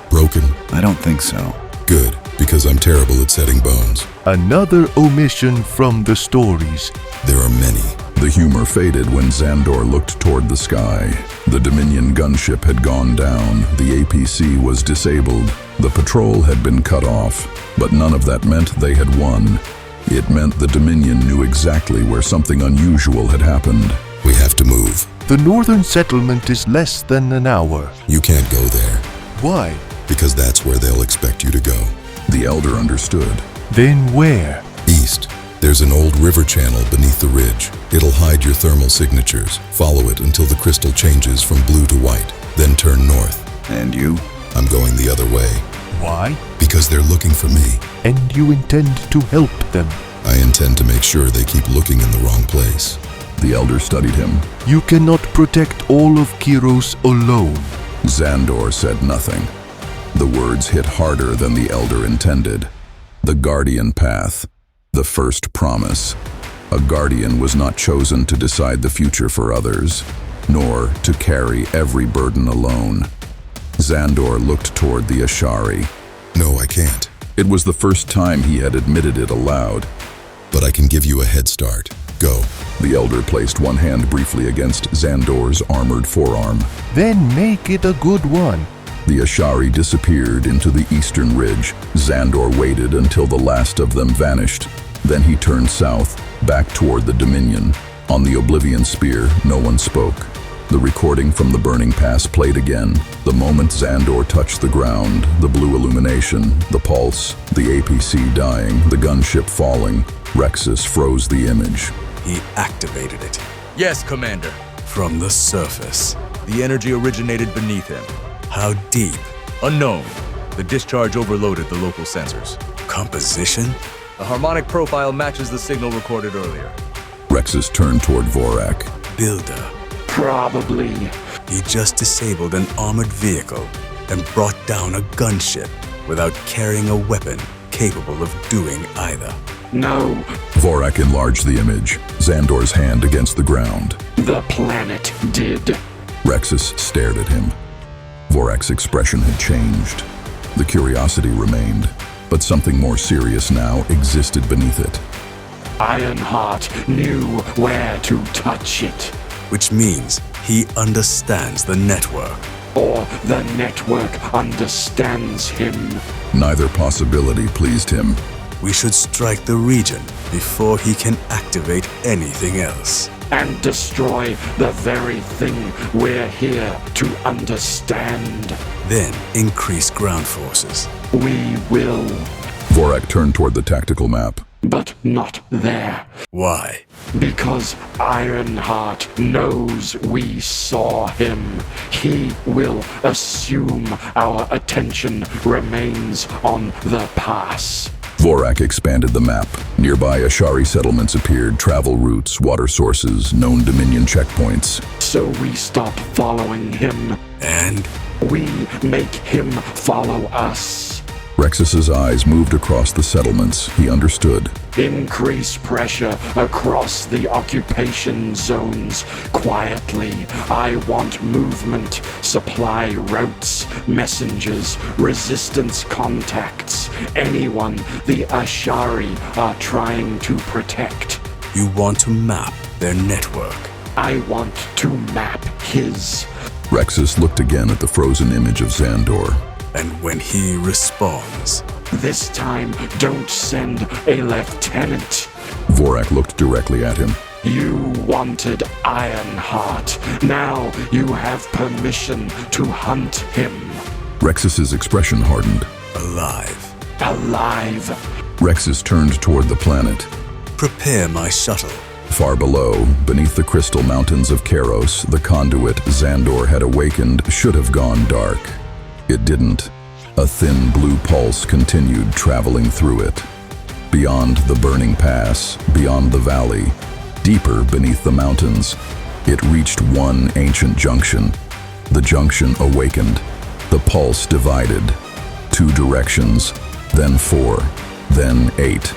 Broken? I don't think so. Good, because I'm terrible at setting bones. Another omission from the stories. There are many. The humor faded when Zandor looked toward the sky. The Dominion gunship had gone down. The APC was disabled. The patrol had been cut off. But none of that meant they had won. It meant the Dominion knew exactly where something unusual had happened. We have to move. The northern settlement is less than an hour. You can't go there, Why? because that's where they'll expect you to go. The elder understood. Then where? East. There's an old river channel beneath the ridge. It'll hide your thermal signatures. Follow it until the crystal changes from blue to white. Then turn north. And you? I'm going the other way. Why? Because they're looking for me. And you intend to help them. I intend to make sure they keep looking in the wrong place. The elder studied him. You cannot protect all of Kheros alone. Zandor said nothing. The words hit harder than the elder intended. The Guardian Path. The first promise. A Guardian was not chosen to decide the future for others, nor to carry every burden alone. Zandor looked toward the Ashari. No, I can't. It was the first time he had admitted it aloud. But I can give you a head start. Go. The elder placed one hand briefly against Zandor's armored forearm. Then make it a good one. The Ashari disappeared into the eastern ridge. Zandor waited until the last of them vanished. Then he turned south, back toward the Dominion. On the Oblivion Spear, no one spoke. The recording from the burning pass played again. The moment Zandor touched the ground, the blue illumination, the pulse, the APC dying, the gunship falling, Rexus froze the image. He activated it. Yes, Commander. From the surface. The energy originated beneath him. How deep? Unknown. The discharge overloaded the local sensors. Composition? The harmonic profile matches the signal recorded earlier. Rexus turned toward Vorak. Builder. Probably. He just disabled an armored vehicle and brought down a gunship without carrying a weapon capable of doing either. No, Vorak enlarged the image, Zandor's hand against the ground. the planet did. Rexus stared at him. Vorak's expression had changed. The curiosity remained, but something more serious now existed beneath it. Ironheart knew where to touch it. Which means he understands the network. Or the network understands him. Neither possibility pleased him. We should strike the region before he can activate anything else. And destroy the very thing we're here to understand. Then increase ground forces. We will, Vorak turned toward the tactical map. but not there. Why? Because Ironheart knows we saw him. He will assume our attention remains on the pass. Vorak expanded the map. Nearby Ashari settlements appeared, travel routes, water sources, known Dominion checkpoints. So we stop following him. And We make him follow us. Rexus's eyes moved across the settlements. He understood. Increase pressure across the occupation zones quietly. I want movement, supply routes, messengers, resistance contacts, anyone the Ashari are trying to protect. you want to map their network. I want to map his. Rexus looked again at the frozen image of Zandor. And when he responds, This time, don't send a lieutenant. Vorak looked directly at him. You wanted Ironheart. Now you have permission to hunt him. Rexus's expression hardened. alive, Alive. Rexus turned toward the planet. prepare my shuttle. Far below, beneath the crystal mountains of Kheros, the conduit Zandor had awakened should have gone dark. It didn't. A thin blue pulse continued traveling through it. Beyond the burning pass, beyond the valley, deeper beneath the mountains, it reached one ancient junction. The junction awakened. The pulse divided. 2 directions, then 4, then 8.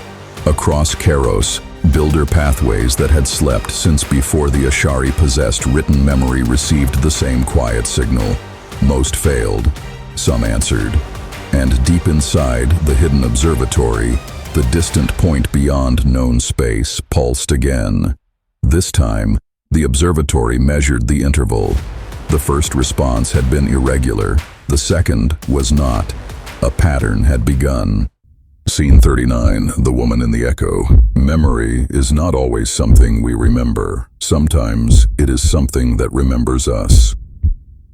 Across Kheros, builder pathways that had slept since before the Ashari-possessed written memory received the same quiet signal. Most failed. Some answered. And deep inside the hidden observatory, the distant point beyond known space pulsed again. This time, the observatory measured the interval. The first response had been irregular. The second was not. A pattern had begun. Scene 39, The Woman in the Echo. Memory is not always something we remember. Sometimes it is something that remembers us.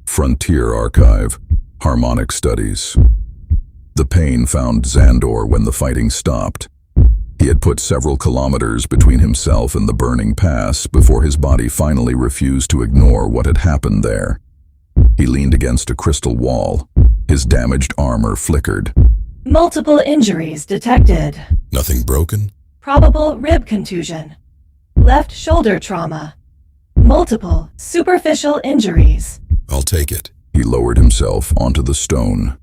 Frontier Archive. Harmonic Studies. The pain found Zandor when the fighting stopped. He had put several kilometers between himself and the burning pass before his body finally refused to ignore what had happened there. He leaned against a crystal wall. His damaged armor flickered. Multiple injuries detected. Nothing broken? Probable rib contusion. Left shoulder trauma. Multiple superficial injuries. I'll take it. He lowered himself onto the stone.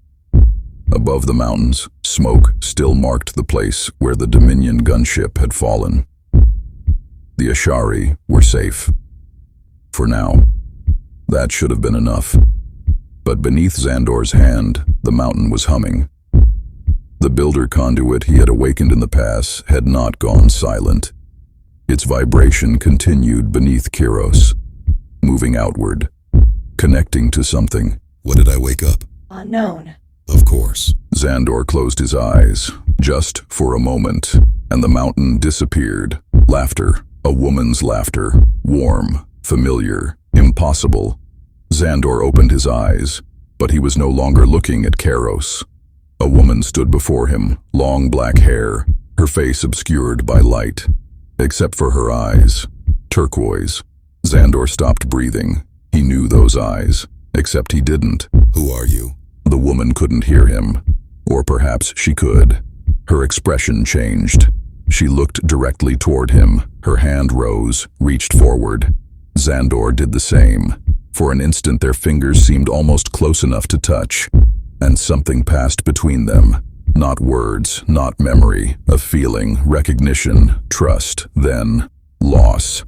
Above the mountains, smoke still marked the place where the Dominion gunship had fallen. The Ashari were safe. For now. That should have been enough. But beneath Zandor's hand, the mountain was humming. The builder conduit he had awakened in the pass had not gone silent. Its vibration continued beneath Kheros, moving outward, connecting to something. What did I wake up? Unknown. Of course. Zandor closed his eyes, just for a moment, and the mountain disappeared. Laughter, a woman's laughter, warm, familiar, impossible. Zandor opened his eyes, but he was no longer looking at Kheros. A woman stood before him, long black hair, her face obscured by light, except for her eyes, turquoise. Zandor stopped breathing. He knew those eyes, except he didn't. Who are you? The woman couldn't hear him, or perhaps she could. Her expression changed. She looked directly toward him. Her hand rose, reached forward. Zandor did the same. For an instant their fingers seemed almost close enough to touch, and something passed between them. Not words, not memory, a feeling, recognition, trust, then loss.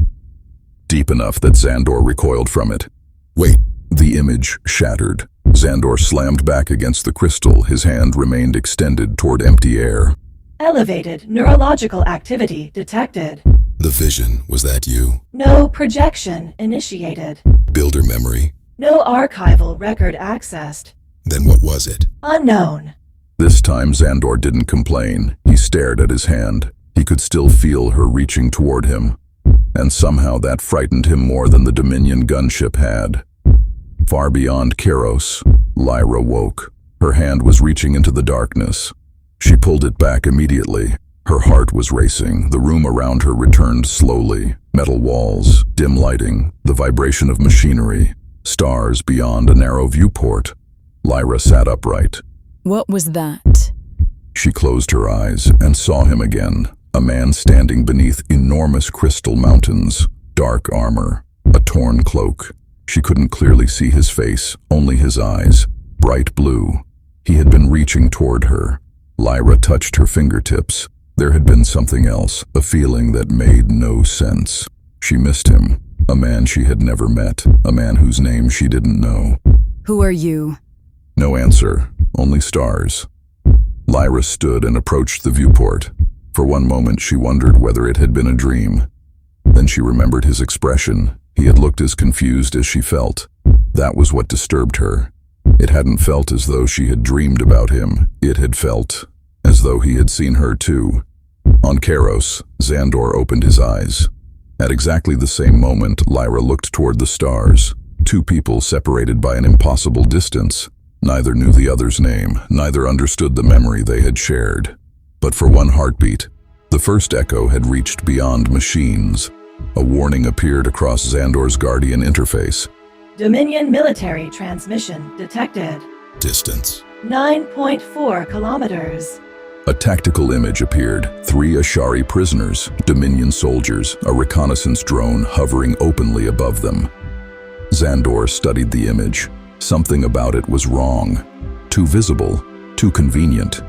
Deep enough that Zandor recoiled from it. Wait. The image shattered. Zandor slammed back against the crystal. His hand remained extended toward empty air. Elevated neurological activity detected. The vision, was that you? No projection initiated. Builder memory? No archival record accessed. Then what was it? Unknown. This time Zandor didn't complain. He stared at his hand. He could still feel her reaching toward him. And somehow that frightened him more than the Dominion gunship had. Far beyond Kheros, Lyra woke. Her hand was reaching into the darkness. She pulled it back immediately. Her heart was racing. The room around her returned slowly. Metal walls, dim lighting, the vibration of machinery, stars beyond a narrow viewport. Lyra sat upright. What was that? She closed her eyes and saw him again, a man standing beneath enormous crystal mountains, dark armor, a torn cloak. She couldn't clearly see his face, only his eyes, bright blue. He had been reaching toward her. Lyra touched her fingertips. There had been something else, a feeling that made no sense. She missed him, a man she had never met, a man whose name she didn't know. Who are you? No answer, only stars. Lyra stood and approached the viewport. For one moment she wondered whether it had been a dream. Then she remembered his expression. He had looked as confused as she felt. That was what disturbed her. It hadn't felt as though she had dreamed about him. It had felt as though he had seen her too. On Kheros, Zandor opened his eyes. At exactly the same moment, Lyra looked toward the stars. Two people separated by an impossible distance. Neither knew the other's name, neither understood the memory they had shared. But for one heartbeat, the first echo had reached beyond machines. A warning appeared across Zandor's Guardian interface. Dominion military transmission detected. Distance. 9.4 kilometers. A tactical image appeared. 3 Ashari prisoners, Dominion soldiers, a reconnaissance drone hovering openly above them. Zandor studied the image. Something about it was wrong. Too visible, too convenient.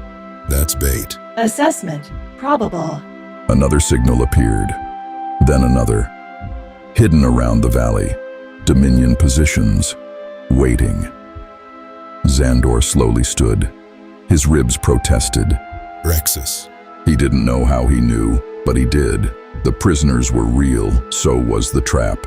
That's bait. Assessment probable. Another signal appeared. Then another. Hidden around the valley. Dominion positions. Waiting. Zandor slowly stood. His ribs protested. Rexus. He didn't know how he knew, but he did. The prisoners were real, so was the trap.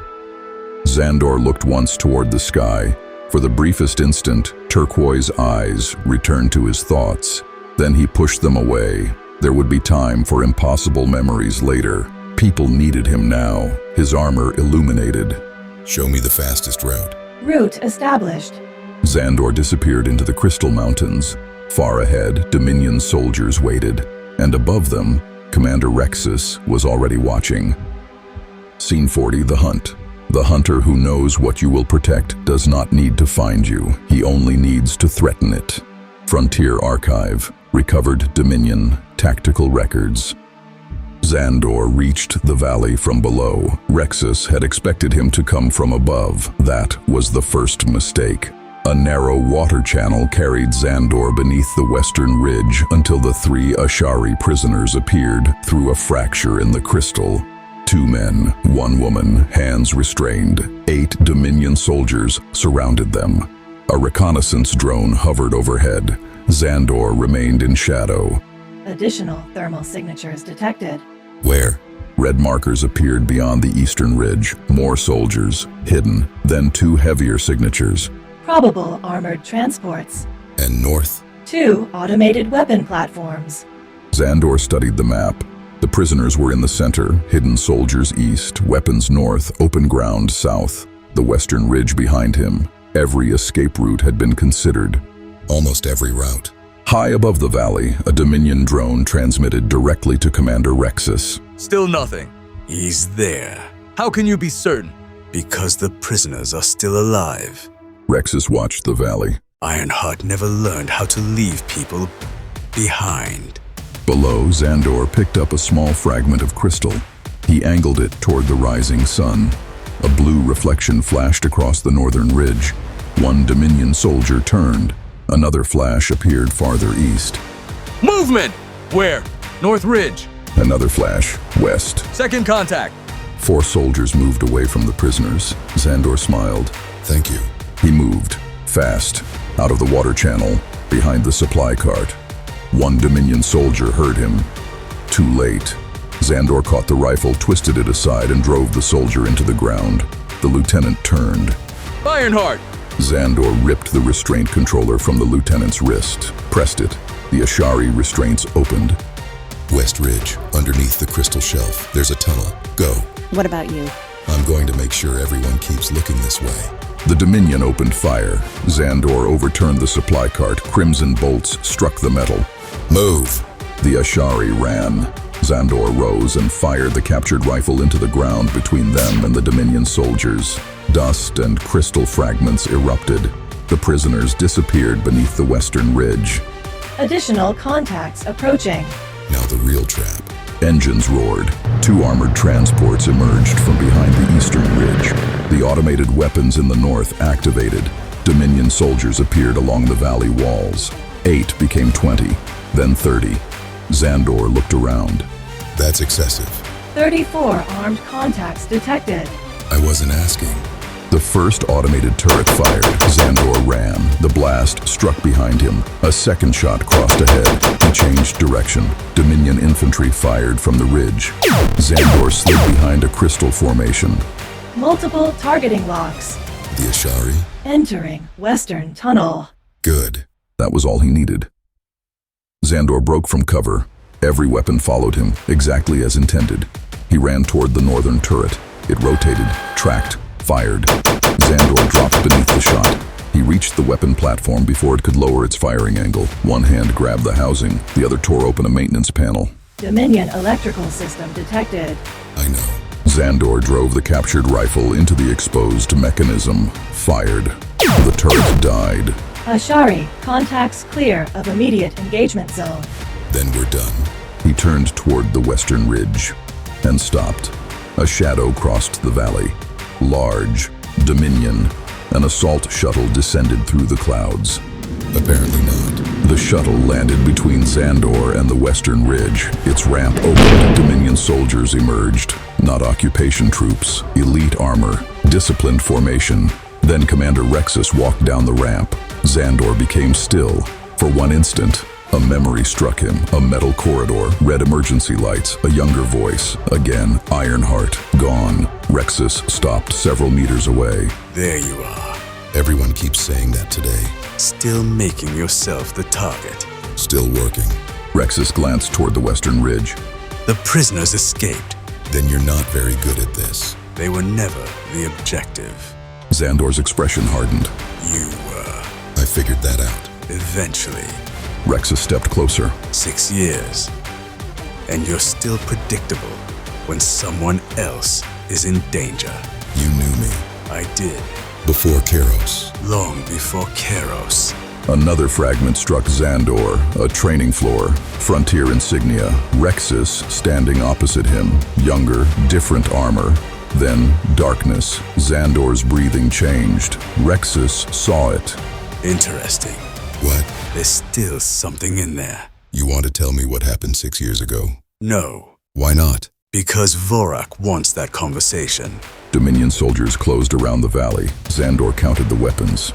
Zandor looked once toward the sky. For the briefest instant, turquoise eyes returned to his thoughts. Then he pushed them away. There would be time for impossible memories later. People needed him now, his armor illuminated. Show me the fastest route. Route established. Zandor disappeared into the Crystal Mountains. Far ahead, Dominion soldiers waited, and above them, Commander Rexus was already watching. Scene 40, The Hunt. The hunter who knows what you will protect does not need to find you. He only needs to threaten it. Frontier Archive. Recovered Dominion. Tactical records. Zandor reached the valley from below. Rexus had expected him to come from above. That was the first mistake. A narrow water channel carried Zandor beneath the western ridge until the 3 Ashari prisoners appeared through a fracture in the crystal. 2 men, 1 woman, hands restrained. 8 Dominion soldiers surrounded them. A reconnaissance drone hovered overhead. Zandor remained in shadow. Additional thermal signatures detected. Where? Red markers appeared beyond the eastern ridge. More soldiers, hidden. Then 2 heavier signatures. Probable armored transports. And north? 2 automated weapon platforms. Zandor studied the map. The prisoners were in the center, hidden soldiers east, weapons north, open ground south. The western ridge behind him. Every escape route had been considered. Almost every route. High above the valley, a Dominion drone transmitted directly to Commander Rexus. Still nothing. He's there. How can you be certain? Because the prisoners are still alive. Rexus watched the valley. Ironheart never learned how to leave people behind. Below, Zandor picked up a small fragment of crystal. He angled it toward the rising sun. A blue reflection flashed across the northern ridge. 1 Dominion soldier turned. Another flash appeared farther east. Movement! Where? North Ridge. Another flash, west. Second contact. 4 soldiers moved away from the prisoners. Zandor smiled. Thank you. He moved, fast, out of the water channel, behind the supply cart. 1 Dominion soldier heard him. Too late. Zandor caught the rifle, twisted it aside, and drove the soldier into the ground. The lieutenant turned. Ironheart! Zandor ripped the restraint controller from the lieutenant's wrist, pressed it. The Ashari restraints opened. West Ridge, underneath the crystal shelf. There's a tunnel. Go. What about you? I'm going to make sure everyone keeps looking this way. The Dominion opened fire. Zandor overturned the supply cart. Crimson bolts struck the metal. Move! The Ashari ran. Zandor rose and fired the captured rifle into the ground between them and the Dominion soldiers. Dust and crystal fragments erupted. The prisoners disappeared beneath the western ridge. Additional contacts approaching. Now the real trap. Engines roared. 2 armored transports emerged from behind the eastern ridge. The automated weapons in the north activated. Dominion soldiers appeared along the valley walls. 8 became 20, then 30. Zandor looked around. That's excessive. 34 armed contacts detected. I wasn't asking. The first automated turret fired. Zandor ran. The blast struck behind him. A second shot crossed ahead. He changed direction. Dominion infantry fired from the ridge. Zandor slid behind a crystal formation. Multiple targeting locks. The Ashari? Entering western tunnel. Good. That was all he needed. Zandor broke from cover. Every weapon followed him, exactly as intended. He ran toward the northern turret. It rotated, tracked, fired. Zandor dropped beneath the shot. He reached the weapon platform before it could lower its firing angle. One hand grabbed the housing, the other tore open a maintenance panel. Dominion electrical system detected. I know. Zandor drove the captured rifle into the exposed mechanism. Fired. The turret died. Ashari, contacts clear of immediate engagement zone. Then we're done. He turned toward the western ridge and stopped. A shadow crossed the valley. Large. Dominion. An assault shuttle descended through the clouds. Apparently not. The shuttle landed between Zandor and the western ridge. Its ramp opened. Dominion soldiers emerged. Not occupation troops. Elite armor. Disciplined formation. Then Commander Rexus walked down the ramp. Zandor became still. For one instant, a memory struck him. A metal corridor, red emergency lights, a younger voice. Again, Ironheart, gone. Rexus stopped several meters away. There you are. Everyone keeps saying that today. Still making yourself the target. Still working. Rexus glanced toward the western ridge. The prisoners escaped. Then you're not very good at this. They were never the objective. Zandor's expression hardened. You were. I figured that out. Eventually. Rexus stepped closer. 6 years. And you're still predictable when someone else is in danger. You knew me. I did. Before Kheros. Long before Kheros. Another fragment struck Zandor, a training floor, frontier insignia, Rexus standing opposite him, younger, different armor. Then, darkness. Zandor's breathing changed. Rexus saw it. Interesting. What? There's still something in there. You want to tell me what happened 6 years ago? No. Why not? Because Vorak wants that conversation. Dominion soldiers closed around the valley. Zandor counted the weapons.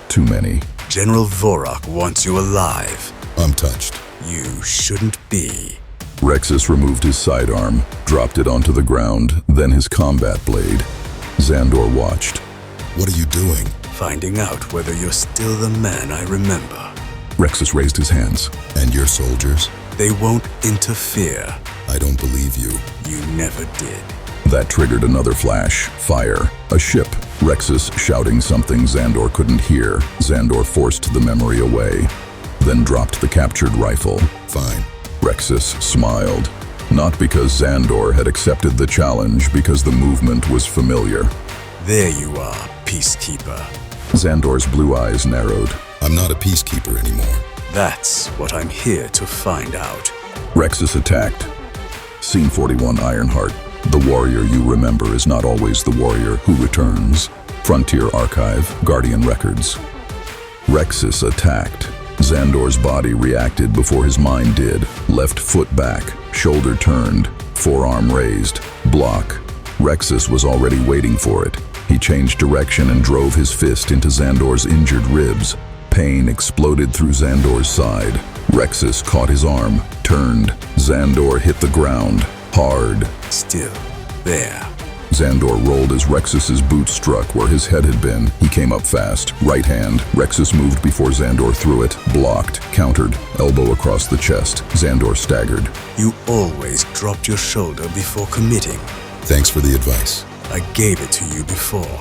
Too many. General Vorak wants you alive. I'm touched. You shouldn't be. Rexus removed his sidearm, dropped it onto the ground, then his combat blade. Zandor watched. What are you doing? Finding out whether you're still the man I remember. Rexus raised his hands. And your soldiers? They won't interfere. I don't believe you. You never did. That triggered another flash. Fire. A ship. Rexus shouting something Zandor couldn't hear. Zandor forced the memory away, then dropped the captured rifle. Fine. Rexus smiled. Not because Zandor had accepted the challenge, because the movement was familiar. There you are, peacekeeper. Zandor's blue eyes narrowed. I'm not a peacekeeper anymore. That's what I'm here to find out. Rexus attacked. Scene 41, Ironheart. The warrior you remember is not always the warrior who returns. Frontier Archive, Guardian Records. Rexus attacked. Zandor's body reacted before his mind did. Left foot back, shoulder turned, forearm raised. Block. Rexus was already waiting for it. He changed direction and drove his fist into Zandor's injured ribs. Pain exploded through Zandor's side. Rexus caught his arm, turned. Zandor hit the ground, hard. Still there. Zandor rolled as Rexus's boot struck where his head had been. He came up fast. Right hand. Rexus moved before Zandor threw it. Blocked. Countered. Elbow across the chest. Zandor staggered. You always dropped your shoulder before committing. Thanks for the advice. I gave it to you before.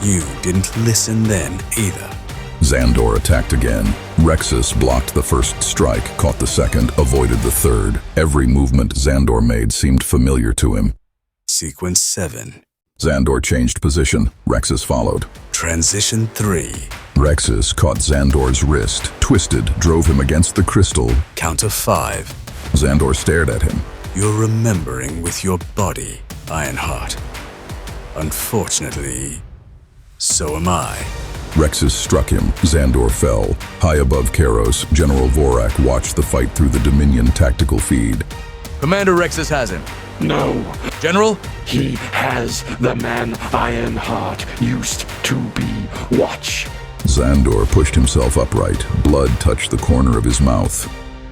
You didn't listen then either. Zandor attacked again. Rexus blocked the first strike, caught the second, avoided the third. Every movement Zandor made seemed familiar to him. Sequence 7. Zandor changed position. Rexus followed. Transition 3. Rexus caught Zandor's wrist, twisted, drove him against the crystal. Count of 5. Zandor stared at him. You're remembering with your body, Ironheart. Unfortunately, so am I. Rexus struck him. Zandor fell. High above Kheros, General Vorak watched the fight through the Dominion tactical feed. Commander Rexus has him. No, General? he has the man Ironheart used to be. Watch. Zandor pushed himself upright. Blood touched the corner of his mouth.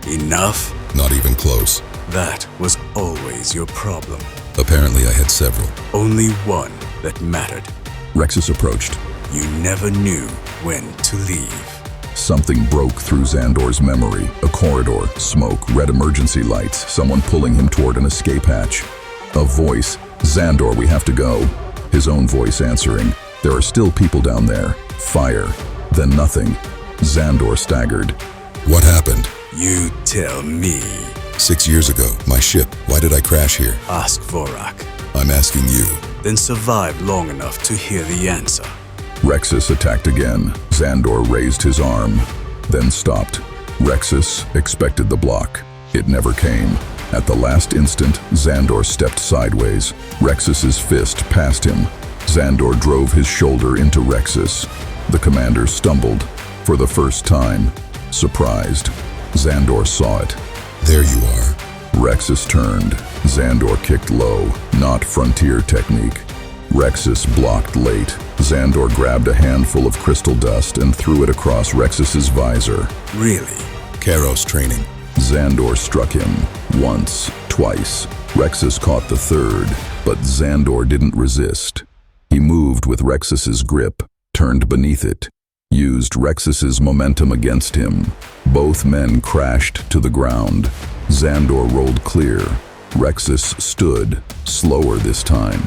Enough? Not even close. That was always your problem. Apparently I had several. Only one that mattered. Rexus approached. You never knew when to leave. Something broke through Zandor's memory. A corridor, smoke, red emergency lights, someone pulling him toward an escape hatch. A voice. Zandor, we have to go. His own voice answering. There are still people down there. Fire. Then nothing. Zandor staggered. What happened? You tell me. 6 years ago, my ship. Why did I crash here? Ask Vorak. I'm asking you. Then survive long enough to hear the answer. Rexus attacked again. Zandor raised his arm, then stopped. Rexus expected the block. It never came. At the last instant, Zandor stepped sideways. Rexus's fist passed him. Zandor drove his shoulder into Rexus. The commander stumbled. For the first time, surprised. Zandor saw it. There you are. Rexus turned. Zandor kicked low, not frontier technique. Rexus blocked late. Zandor grabbed a handful of crystal dust and threw it across Rexus's visor. Really? Kheros training. Zandor struck him. Once, twice. Rexus caught the third, but Zandor didn't resist. He moved with Rexus's grip, turned beneath it, used Rexus's momentum against him. Both men crashed to the ground. Zandor rolled clear. Rexus stood, slower this time.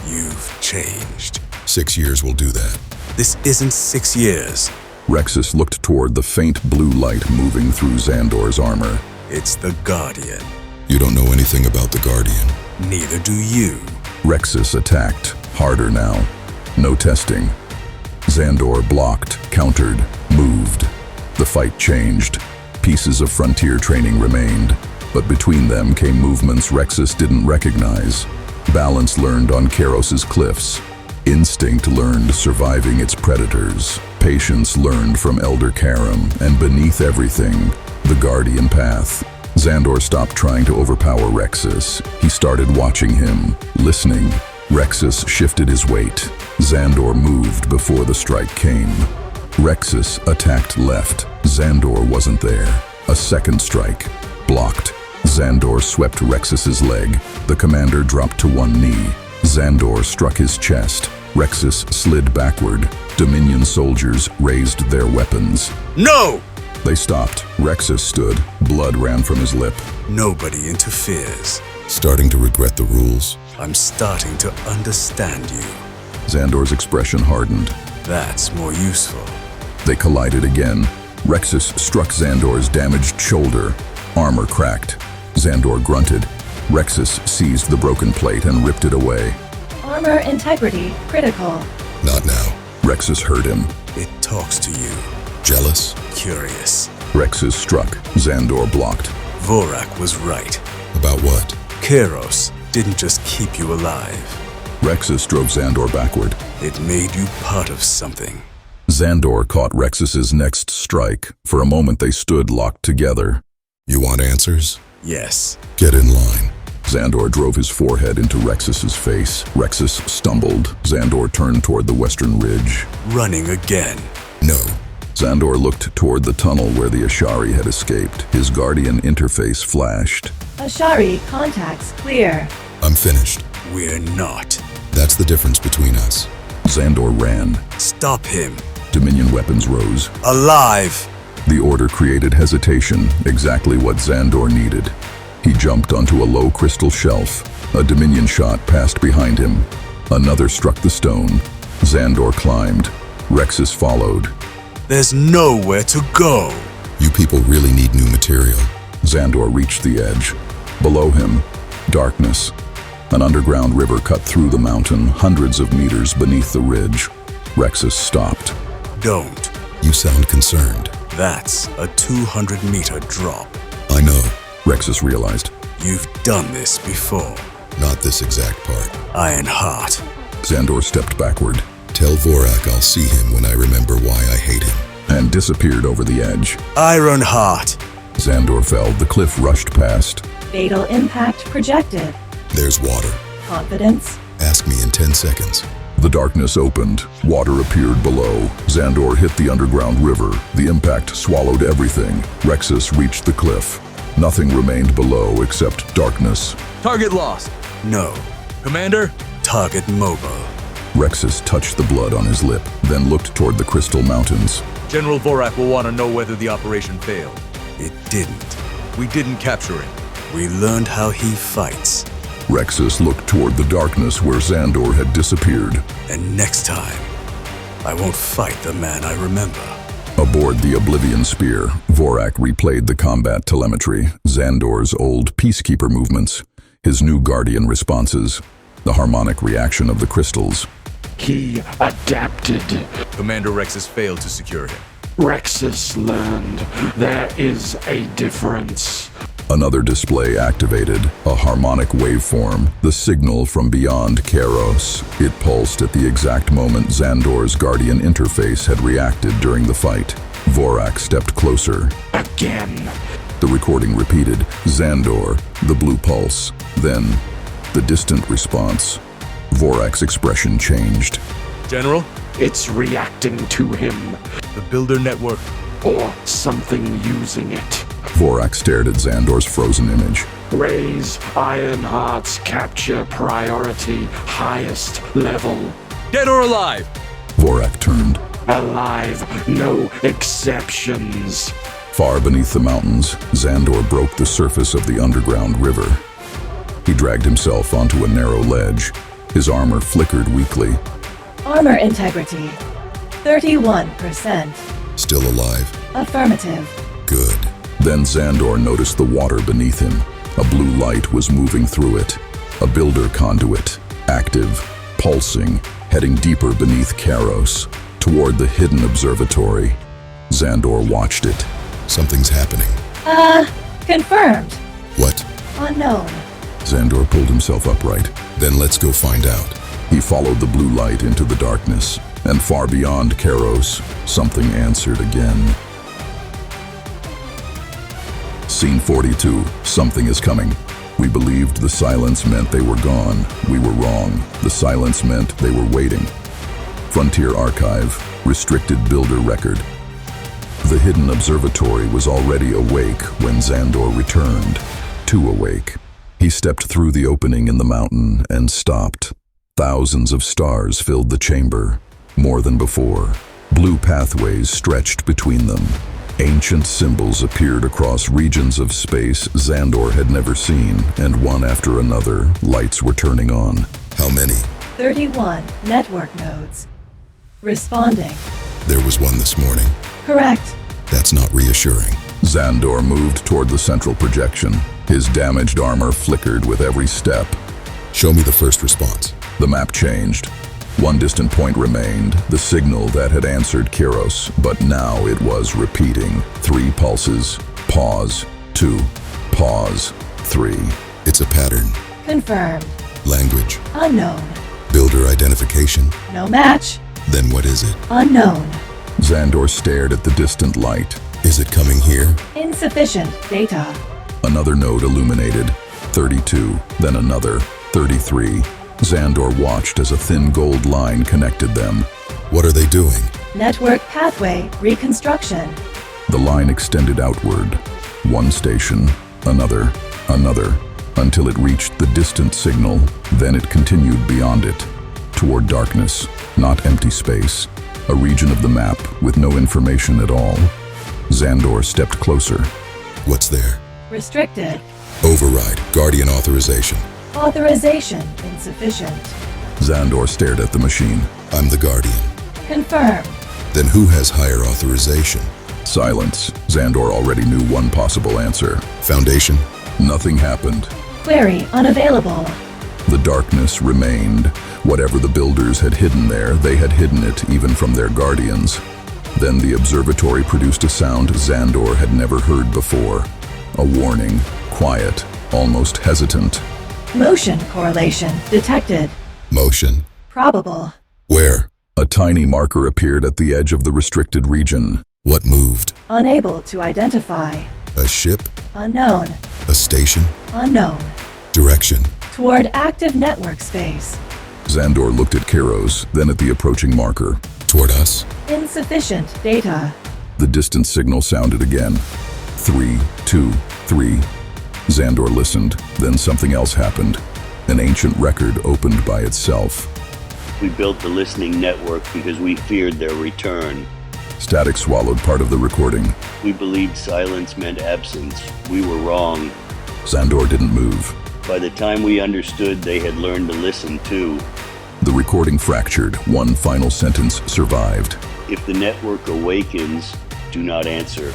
You've changed. 6 years will do that. This isn't 6 years. Rexus looked toward the faint blue light moving through Zandor's armor. It's the Guardian. You don't know anything about the Guardian. Neither do you. Rexus attacked, harder now. No testing. Zandor blocked, countered, moved. The fight changed. Pieces of frontier training remained, but between them came movements Rexus didn't recognize. Balance learned on Kheros's cliffs. Instinct learned surviving its predators. Patience learned from Elder Karam, and beneath everything, the Guardian Path. Zandor stopped trying to overpower Rexus. He started watching him, listening. Rexus shifted his weight. Zandor moved before the strike came. Rexus attacked left. Zandor wasn't there. A second strike. Blocked. Zandor swept Rexus's leg. The commander dropped to one knee. Zandor struck his chest. Rexus slid backward. Dominion soldiers raised their weapons. No! They stopped. Rexus stood. Blood ran from his lip. Nobody interferes. Starting to regret the rules. I'm starting to understand you. Zandor's expression hardened. That's more useful. They collided again. Rexus struck Zandor's damaged shoulder. Armor cracked. Zandor grunted. Rexus seized the broken plate and ripped it away. Armor integrity critical. Not now. Rexus heard him. It talks to you. Jealous? Curious. Rexus struck. Zandor blocked. Vorak was right. About what? Kheros didn't just keep you alive. Rexus drove Zandor backward. It made you part of something. Zandor caught Rexus's next strike. For a moment they stood locked together. You want answers? Yes. Get in line. Zandor drove his forehead into Rexus's face. Rexus stumbled. Zandor turned toward the western ridge. Running again. No. Zandor looked toward the tunnel where the Ashari had escaped. His Guardian interface flashed. Ashari contacts clear. I'm finished. We're not. That's the difference between us. Zandor ran. Stop him. Dominion weapons rose. Alive! The order created hesitation, exactly what Zandor needed. He jumped onto a low crystal shelf. A Dominion shot passed behind him. Another struck the stone. Zandor climbed. Rexus followed. There's nowhere to go. You people really need new material. Zandor reached the edge. Below him, darkness. An underground river cut through the mountain, hundreds of meters beneath the ridge. Rexus stopped. Don't. You sound concerned. That's a 200-meter drop. I know. Rexus realized. You've done this before. Not this exact part. Ironheart. Zandor stepped backward Tell Vorak I'll see him when I remember why I hate him. and disappeared over the edge. Ironheart. Zandor fell. The cliff rushed past. Fatal impact projected. There's water. Confidence. Ask me in 10 seconds. The darkness opened. Water appeared below. Zandor hit the underground river. The impact swallowed everything. Rexus reached the cliff. Nothing remained below except darkness. Target lost. No. Commander? Target mobile. Rexus touched the blood on his lip, then looked toward the Crystal Mountains. General Vorak will want to know whether the operation failed. It didn't. We didn't capture him. We learned how he fights. Rexus looked toward the darkness where Zandor had disappeared. And next time, I won't fight the man I remember. Aboard the Oblivion Spear, Vorak replayed the combat telemetry, Zandor's old peacekeeper movements, his new guardian responses, the harmonic reaction of the crystals. He adapted. Commander Rexus failed to secure him. Rexus learned there is a difference. Another display activated, a harmonic waveform, the signal from beyond Kheros. It pulsed at the exact moment Zandor's guardian interface had reacted during the fight. Vorak stepped closer. Again. The recording repeated, Zandor, the blue pulse. Then, the distant response. Vorak's expression changed. General? It's reacting to him, The Builder Network. or something using it. Vorak stared at Zandor's frozen image. Raise Ironheart's capture priority highest level. Dead or alive? Vorak turned. Alive, no exceptions. Far beneath the mountains, Zandor broke the surface of the underground river. He dragged himself onto a narrow ledge. His armor flickered weakly. Armor integrity. 31%. Still alive? Affirmative. Good. Then Zandor noticed the water beneath him. A blue light was moving through it. A builder conduit, active, pulsing, heading deeper beneath Kheros, toward the hidden observatory. Zandor watched it. Something's happening. Confirmed. What? Unknown. Zandor pulled himself upright. Then let's go find out. He followed the blue light into the darkness, and far beyond Kheros, something answered again. Scene 42. Something is coming. We believed the silence meant they were gone. We were wrong. The silence meant they were waiting. Frontier Archive. Restricted builder record. The hidden observatory was already awake when Zandor returned. Too awake. He stepped through the opening in the mountain and stopped. Thousands of stars filled the chamber. More than before. Blue pathways stretched between them. Ancient symbols appeared across regions of space Zandor had never seen, and one after another, lights were turning on. How many? 31 network nodes. Responding. There was one this morning. Correct. That's not reassuring. Zandor moved toward the central projection. His damaged armor flickered with every step. Show me the first response. The map changed. One distant point remained, the signal that had answered Kheros, but now it was repeating. 3 pulses. Pause. 2. Pause. 3. It's a pattern. Confirmed. Language. Unknown. Builder identification. No match. Then what is it? Unknown. Zandor stared at the distant light. Is it coming here? Insufficient data. Another node illuminated. 32. Then another. 33. Zandor watched as a thin gold line connected them. What are they doing? Network pathway reconstruction. The line extended outward. One station, another, until it reached the distant signal. Then it continued beyond it, toward darkness, not empty space, a region of the map with no information at all. Zandor stepped closer. What's there? Restricted. Override. Guardian authorization. Authorization insufficient. Zandor stared at the machine. I'm the Guardian. Confirmed. Then who has higher authorization? Silence. Zandor already knew one possible answer. Foundation? Nothing happened. Query unavailable. The darkness remained. Whatever the builders had hidden there, they had hidden it even from their guardians. Then the observatory produced a sound Zandor had never heard before. A warning, quiet, almost hesitant. Motion correlation detected. Motion? Probable. Where? A tiny marker appeared at the edge of the restricted region. What moved? Unable to identify. A ship? Unknown. A station? Unknown. Direction? Toward active network space. Zandor looked at Kheros, then at the approaching marker. Toward us? Insufficient data. The distant signal sounded again. 3, 2, 3. Zandor listened, then something else happened. An ancient record opened by itself. We built the listening network because we feared their return. Static swallowed part of the recording. We believed silence meant absence. We were wrong. Zandor didn't move. By the time we understood, they had learned to listen too. The recording fractured. One final sentence survived. If the network awakens, do not answer.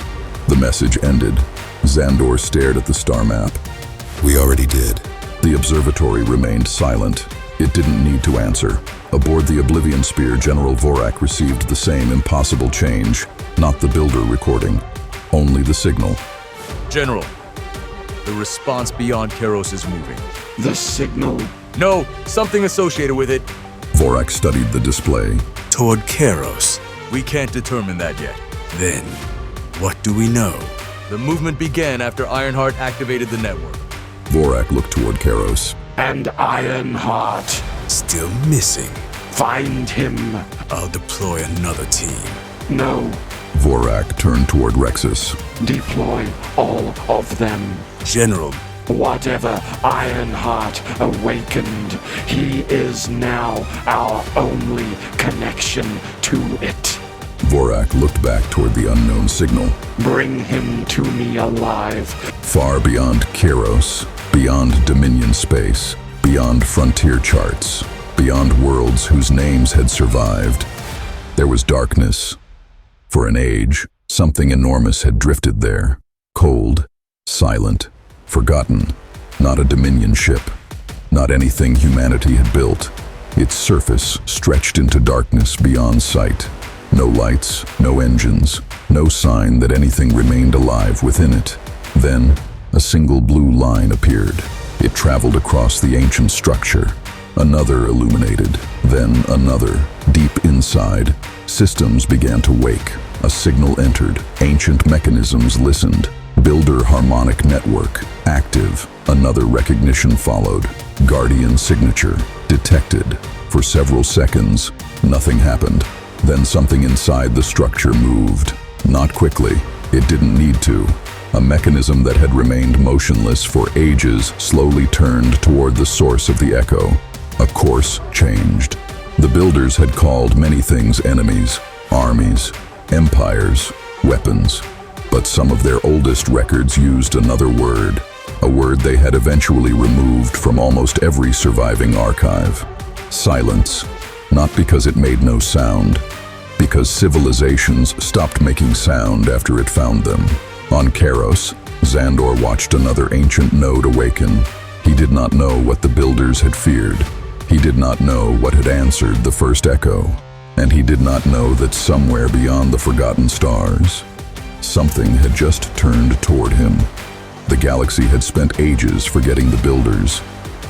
The message ended. Zandor stared at the star map. We already did. The observatory remained silent. It didn't need to answer. Aboard the Oblivion Spear, General Vorak received the same impossible change. Not the builder recording. Only the signal. General, the response beyond Kheros is moving. The signal. No, something associated with it. Vorak studied the display. Toward Kheros. We can't determine that yet. Then, what do we know? The movement began after Ironheart activated the network. Vorak looked toward Kheros. And Ironheart. Still missing. Find him. I'll deploy another team. No. Vorak turned toward Rexus. Deploy all of them. General, Whatever Ironheart awakened, he is now our only connection to it. Vorak looked back toward the unknown signal. Bring him to me alive. Far beyond Kheros, beyond Dominion space, beyond frontier charts, beyond worlds whose names had survived. There was darkness. For an age, something enormous had drifted there. Cold, silent, forgotten. Not a Dominion ship. Not anything humanity had built. Its surface stretched into darkness beyond sight. No lights, no engines, no sign that anything remained alive within it. Then, a single blue line appeared. It traveled across the ancient structure. Another illuminated, then another. Deep inside, systems began to wake. A signal entered. Ancient mechanisms listened. Builder harmonic network, active. Another recognition followed. Guardian signature, detected. For several seconds, nothing happened. Then something inside the structure moved. Not quickly. It didn't need to. A mechanism that had remained motionless for ages slowly turned toward the source of the echo. A course changed. The builders had called many things enemies, armies, empires, weapons. But some of their oldest records used another word, a word they had eventually removed from almost every surviving archive. Silence. Not because it made no sound, because civilizations stopped making sound after it found them. On Kheros, Zandor watched another ancient node awaken. He did not know what the builders had feared. He did not know what had answered the first echo. And he did not know that somewhere beyond the forgotten stars, something had just turned toward him. The galaxy had spent ages forgetting the builders.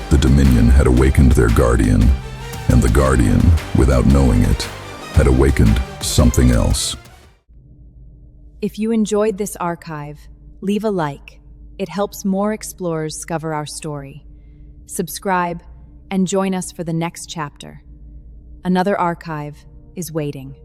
The Dominion had awakened their guardian, and the guardian, without knowing it, had awakened something else. If you enjoyed this archive, leave a like. It helps more explorers discover our story. Subscribe and join us for the next chapter. Another archive is waiting.